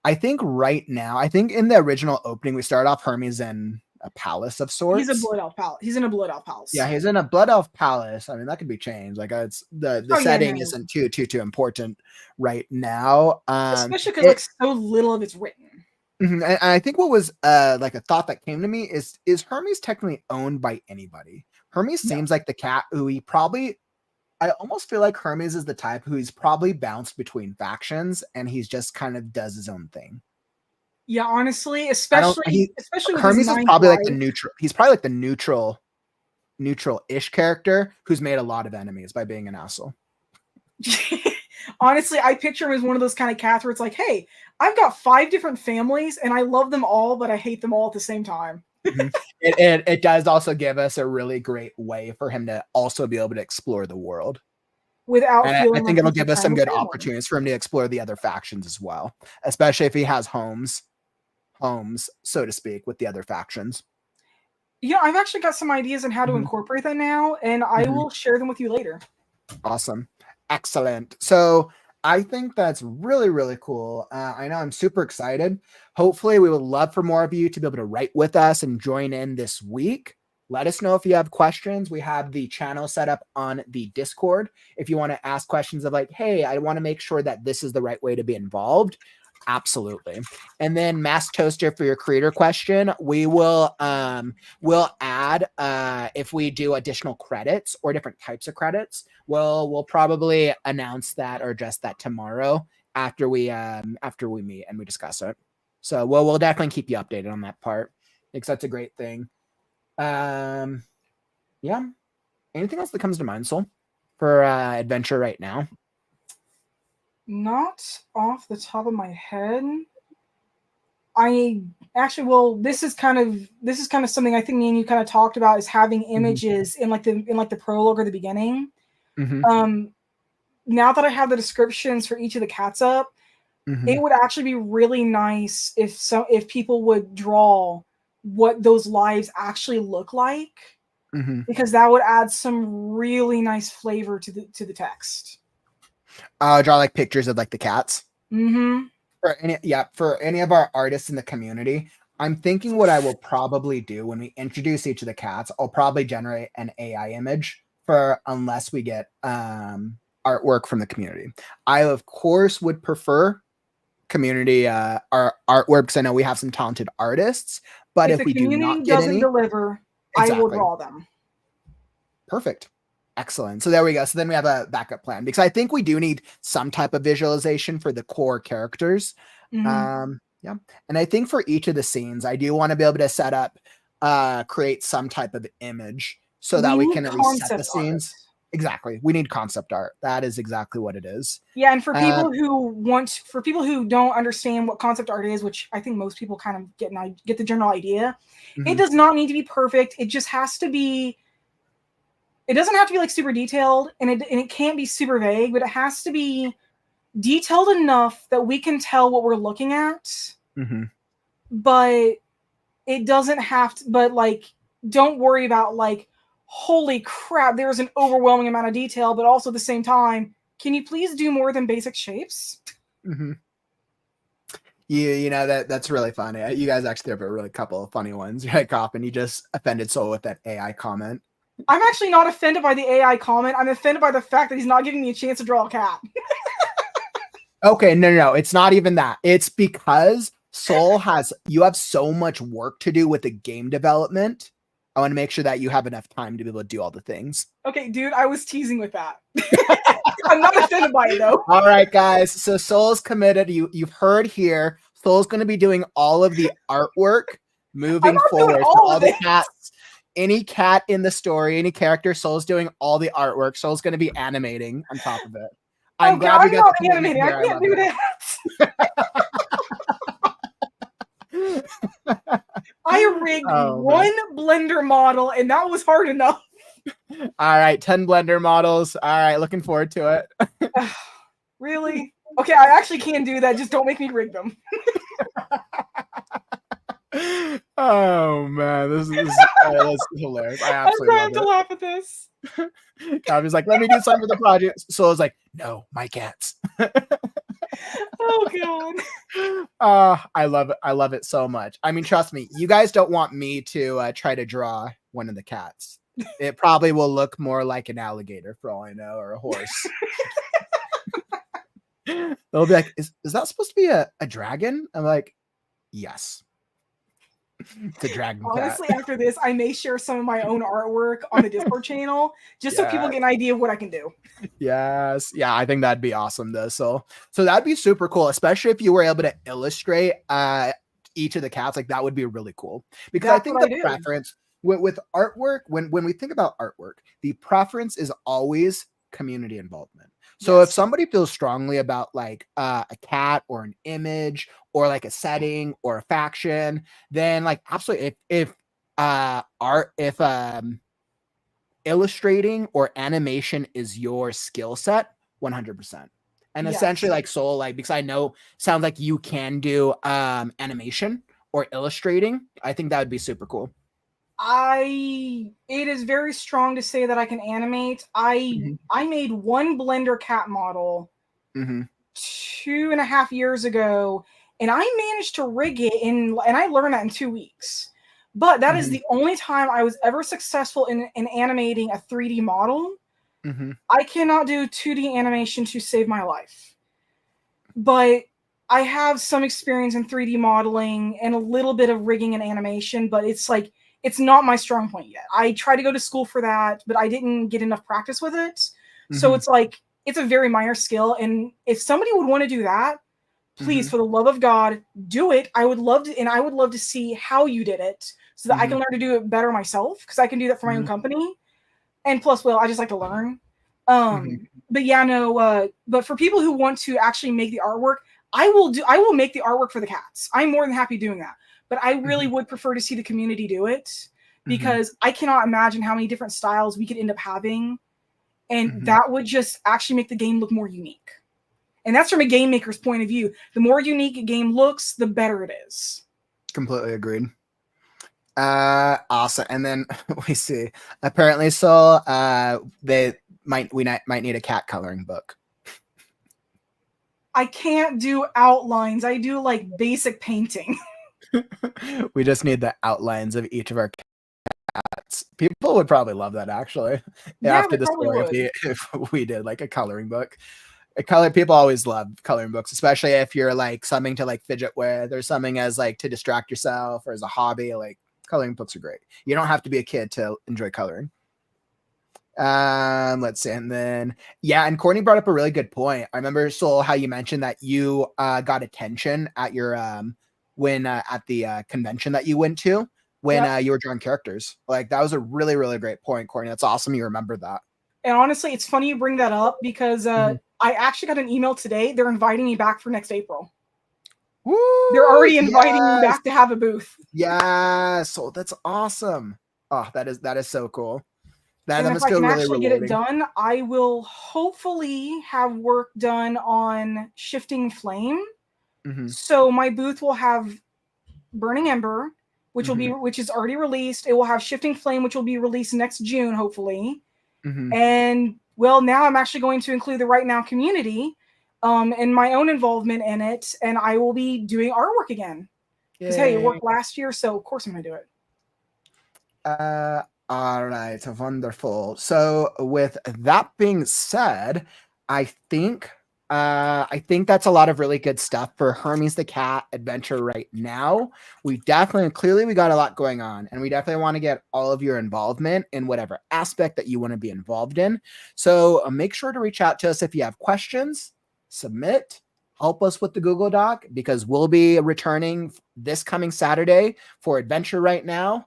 I think in the original opening, we start off Hermes in a palace of sorts. He's a blood elf palace. He's in a blood elf palace. Yeah, he's in a blood elf palace. I mean, that could be changed. Like, it's the setting isn't too important right now. Especially because like so little of it's written. And I think what was like a thought that came to me is Hermes technically owned by anybody? Hermes seems like the cat who he probably I almost feel like Hermes is the type who's probably bounced between factions and he's just kind of does his own thing. Yeah, honestly, I don't especially with his Hermes is ninth probably like the wife. neutral. He's probably like the neutral-ish character who's made a lot of enemies by being an asshole. Honestly, I picture him as one of those kind of cats where it's like, hey, I've got 5 different families and I love them all, but I hate them all at the same time. It does also give us a really great way for him to also be able to explore the world. Without And I feeling think like it'll he's give us betraying some his good family. opportunities for him to explore the other factions as well, especially if he has homes, so to speak, with the other factions. Yeah, I've actually got some ideas on how to Mhm. incorporate that now, and I Mhm. will share them with you later. Awesome. Excellent. So I think that's really, really cool. I know I'm super excited. Hopefully, we would love for more of you to be able to write with us and join in this week. Let us know if you have questions. We have the channel set up on the Discord. If you want to ask questions of like, hey, I want to make sure that this is the right way to be involved. Absolutely. And then Mass Toaster for your creator question, we'll add if we do additional credits or different types of credits. We'll probably announce that or address that tomorrow after we meet and we discuss it. So we'll definitely keep you updated on that part because that's a great thing. Yeah. Anything else that comes to mind, Soul, for adventure right now? Not off the top of my head. I actually, well, this is kind of something I think me and you kind of talked about, is having images in like the prologue or the beginning. Mm-hmm. Now that I have the descriptions for each of the cats up, it would actually be really nice if people would draw what those lives actually look like, because that would add some really nice flavor to the text. Draw like pictures of like the cats. Mm-hmm. For any of our artists in the community, I'm thinking what I will probably do when we introduce each of the cats, I'll probably generate an AI image for unless we get artwork from the community. I of course would prefer community our artwork because I know we have some talented artists, but If if the we do community not get doesn't any, deliver, I will exactly. draw them. Perfect. Excellent. So there we go. So then we have a backup plan because I think we do need some type of visualization for the core characters. Yeah. And I think for each of the scenes, I do want to be able to set up, create some type of image so that We we need can at least set the concept art. scenes. Exactly. We need concept art. That is exactly what it is. Yeah, and for people who don't understand what concept art is, which I think most people kind of get the general idea, it does not need to be perfect. It just has to be. It doesn't have to be like super detailed, and it can't be super vague, but it has to be detailed enough that we can tell what we're looking at. But it doesn't have to. But like, don't worry about like, holy crap, there's an overwhelming amount of detail, but also at the same time, can you please do more than basic shapes? You know that's really funny. You guys actually have a really couple of funny ones. You're like, Cop, and you just offended Soul with that AI comment. I'm actually not offended by the AI comment. I'm offended by the fact that he's not giving me a chance to draw a cat. Okay, no. It's not even that. It's because Soul you have so much work to do with the game development. I want to make sure that you have enough time to be able to do all the things. Okay, dude, I was teasing with that. I'm not offended by it though. All right, guys. So Soul's committed. You've heard here. Soul's going to be doing all of the artwork moving forward for all the cats. Any cat in the story, any character, Soul's doing all the artwork. Soul's going to be animating on top of it. I'm glad we got the commitment here. I can't do that. I rigged one Blender model, and that was hard enough. All right, 10 Blender models. All right, looking forward to it. Really? Okay, I actually can do that. Just don't make me rig them. Oh man, this is hilarious. I absolutely love it. To laugh at this. Copy's like, let me do something for the project. So I was like, no, my cats. Oh god. I love it. I love it so much. I mean, trust me, you guys don't want me to try to draw one of the cats. It probably will look more like an alligator for all I know, or a horse. They'll be like, is that supposed to be a dragon? I'm like, yes. It's a dragon cat. Honestly, after this, I may share some of my own artwork on the Discord channel just so people Yeah. get an idea of what I can do. Yes. Yeah, I think that'd be awesome though. So that'd be super cool, especially if you were able to illustrate each of the cats. Like that would be really cool. Because I That's think what I the do. preference with artwork, when we think about artwork, the preference is always community involvement. So if Yes. somebody feels strongly about like a cat or an image or like a setting or a faction, then like absolutely if art if illustrating or animation is your skill set, 100%. And essentially Yes. like Soul, like because I know sounds like you can do animation or illustrating. I think that would be super cool. It is very strong to say that I can animate. Mm-hmm. I made one Blender cat model Mm-hmm. 2.5 years ago, and I managed to rig it and I learned that in 2 weeks. But that is Mm-hmm. the only time I was ever successful in animating a 3D model. Mm-hmm. I cannot do 2D animation to save my life. But I have some experience in 3D modeling and a little bit of rigging and animation, but it's not my strong point yet. I tried to go to school for that, but I didn't get enough practice with it. So Mm-hmm. it's a very minor skill. And if somebody would want to do that, Mm-hmm. please, for the love of God, do it. I would love to, and I would love to see how you did it so that I Mm-hmm. can learn to do it better myself because I can do that for my own company. And plus, well, I just like to learn. Mm-hmm. But yeah, no. But for people who want to actually make the artwork, I will make the artwork for the cats. I'm more than happy doing that. But I really Mm-hmm. would prefer to see the community do it Mm-hmm. because I cannot imagine how many different styles we could end up having, and Mm-hmm. that would just actually make the game look more unique. And that's from a game maker's point of view. The more unique a game looks, the better it is. Completely agreed. Awesome. And then we see apparently so they might need a cat coloring book. I can't do outlines. I do like basic painting. We just need the outlines of each of our cats. People would probably love that actually. Yeah, After they the probably story, would. if we did like a coloring book. People always love coloring books, especially if you're like something to like fidget with or something as like to distract yourself or as a hobby. Like coloring books are great. You don't have to be a kid to enjoy coloring. Let's see. And then yeah, and Courtney brought up a really good point. I remember Soul how you mentioned that you got attention at your when at the convention that you went to when Yep. you were drawing characters. Like that was a really, really great point, Courtney. That's awesome you remember that. And honestly, it's funny you bring that up because Mhm. I actually got an email today. They're inviting me back for next April. They're Woo! already inviting me Yes. back to have a booth. Yes. Oh, that's awesome. Oh, that is so cool. That And if must I feel can really actually get it rewarding. done, I will hopefully have work done on Shifting Flame. Mm-hmm. So my booth will have Burning Ember, Mm-hmm. which is already released. It will have Shifting Flame, which will be released next June, hopefully. Mm-hmm. And well, now I'm actually going to include the WriteNow Community, and my own involvement in it, and I will be doing artwork again. Because hey, it Yay. worked last year, so of course I'm gonna do it. All right, wonderful. So with that being said, I think that's a lot of really good stuff for Hermes the Cat adventure right now. We got a lot going on, and we definitely want to get all of your involvement in whatever aspect that you want to be involved in. So make sure to reach out to us if you have questions, submit, help us with the Google Doc because we'll be returning this coming Saturday for Adventure Right Now,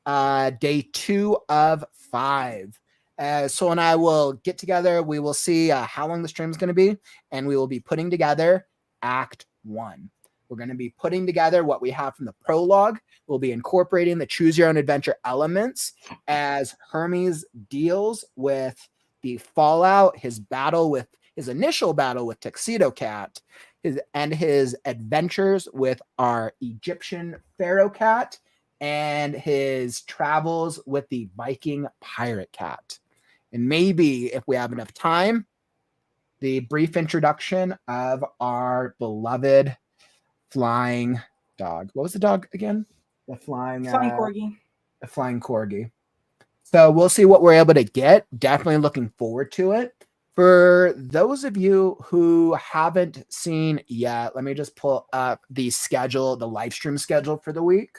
day 2 of 5. So and I will get together. We will see how long the stream is going to be, and we will be putting together Act 1. We're going to be putting together what we have from the prologue. We'll be incorporating the choose your own adventure elements as Hermes deals with the fallout, his initial battle with Tuxedo Cat, and his adventures with our Egyptian Pharaoh Cat, and his travels with the Viking pirate cat. And maybe if we have enough time, the brief introduction of our beloved flying dog. What was the dog again? Flying Corgi. The flying corgi. So we'll see what we're able to get. Definitely looking forward to it. For those of you who haven't seen yet, let me just pull up the schedule, the live stream schedule for the week.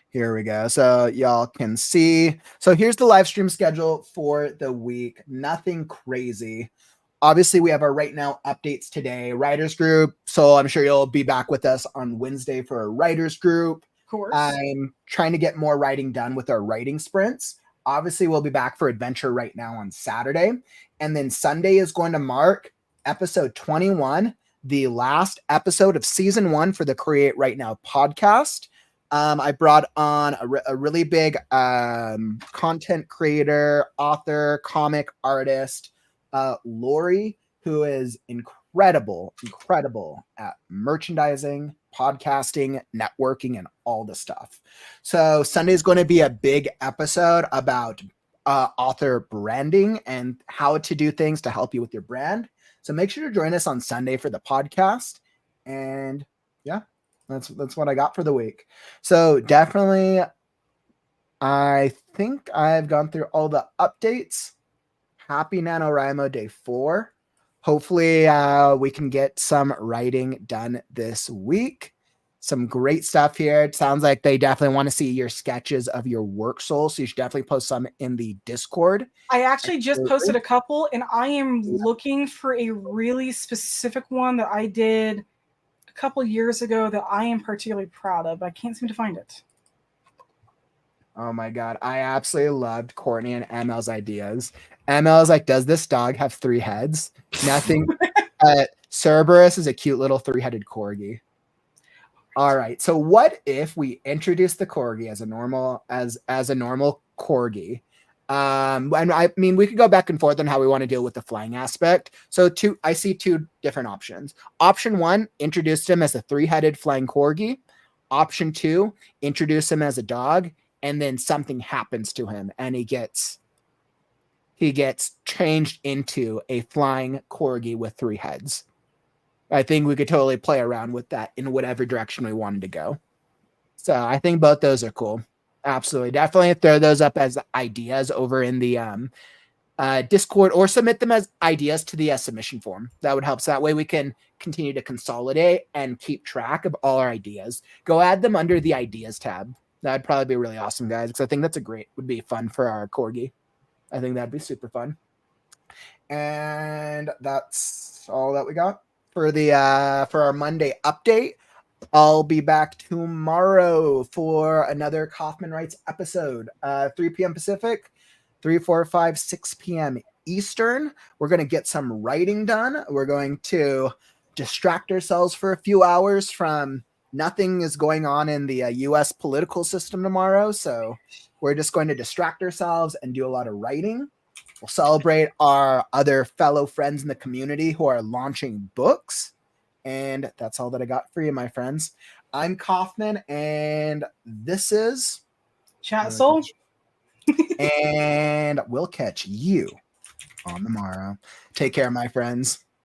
Here we go. So y'all can see. So here's the live stream schedule for the week. Nothing crazy. Obviously, we have our Right Now updates today, writers group. So I'm sure you'll be back with us on Wednesday for a writers group. Of course. I'm trying to get more writing done with our writing sprints. Obviously, we'll be back for Adventure Right Now on Saturday. And then Sunday is going to mark episode 21, the last episode of season 1 for the Create Right Now podcast. I brought on a really big content creator, author, comic artist, Lori, who is incredible at merchandising, podcasting, networking, and all the stuff. So Sunday is going to be a big episode about author branding and how to do things to help you with your brand. So make sure to join us on Sunday for the podcast. And yeah, that's what I got for the week. So definitely, I think I've gone through all the updates. Happy NaNoWriMo Day 4. Hopefully we can get some writing done this week. Some great stuff here. It sounds like they definitely want to see your sketches of your work soul. So you should definitely post some in the Discord. I actually just posted a couple, and I am looking for a really specific one that I did a couple years ago that I am particularly proud of. I can't seem to find it. Oh my God. I absolutely loved Courtney and ML's ideas. ML's like, does this dog have 3 heads? Nothing. Cerberus is a cute little 3-headed corgi. All right. So what if we introduce the corgi as a normal corgi? And I mean, we could go back and forth on how we want to deal with the flying aspect. So I see 2 different options. Option 1, introduce him as a 3-headed flying corgi. Option 2, introduce him as a dog, and then something happens to him and he gets changed into a flying corgi with 3 heads. I think we could totally play around with that in whatever direction we wanted to go. So I think both those are cool. Absolutely. Definitely throw those up as ideas over in the Discord, or submit them as ideas to the submission form. That would help. So that way we can continue to consolidate and keep track of all our ideas. Go add them under the ideas tab. That'd probably be really awesome, guys, because I think would be fun for our corgi. I think that'd be super fun. And that's all that we got for our Monday update. I'll be back tomorrow for another Kaufman Writes episode, 3 p.m. Pacific, 3, 4, 5, 6 p.m. Eastern. We're going to get some writing done. We're going to distract ourselves for a few hours from nothing is going on in the U.S. political system tomorrow. So we're just going to distract ourselves and do a lot of writing. We'll celebrate our other fellow friends in the community who are launching books. And that's all that I got for you, my friends. I'm Kaufman, and this is Chat Soul. And we'll catch you on the morrow. Take care, my friends.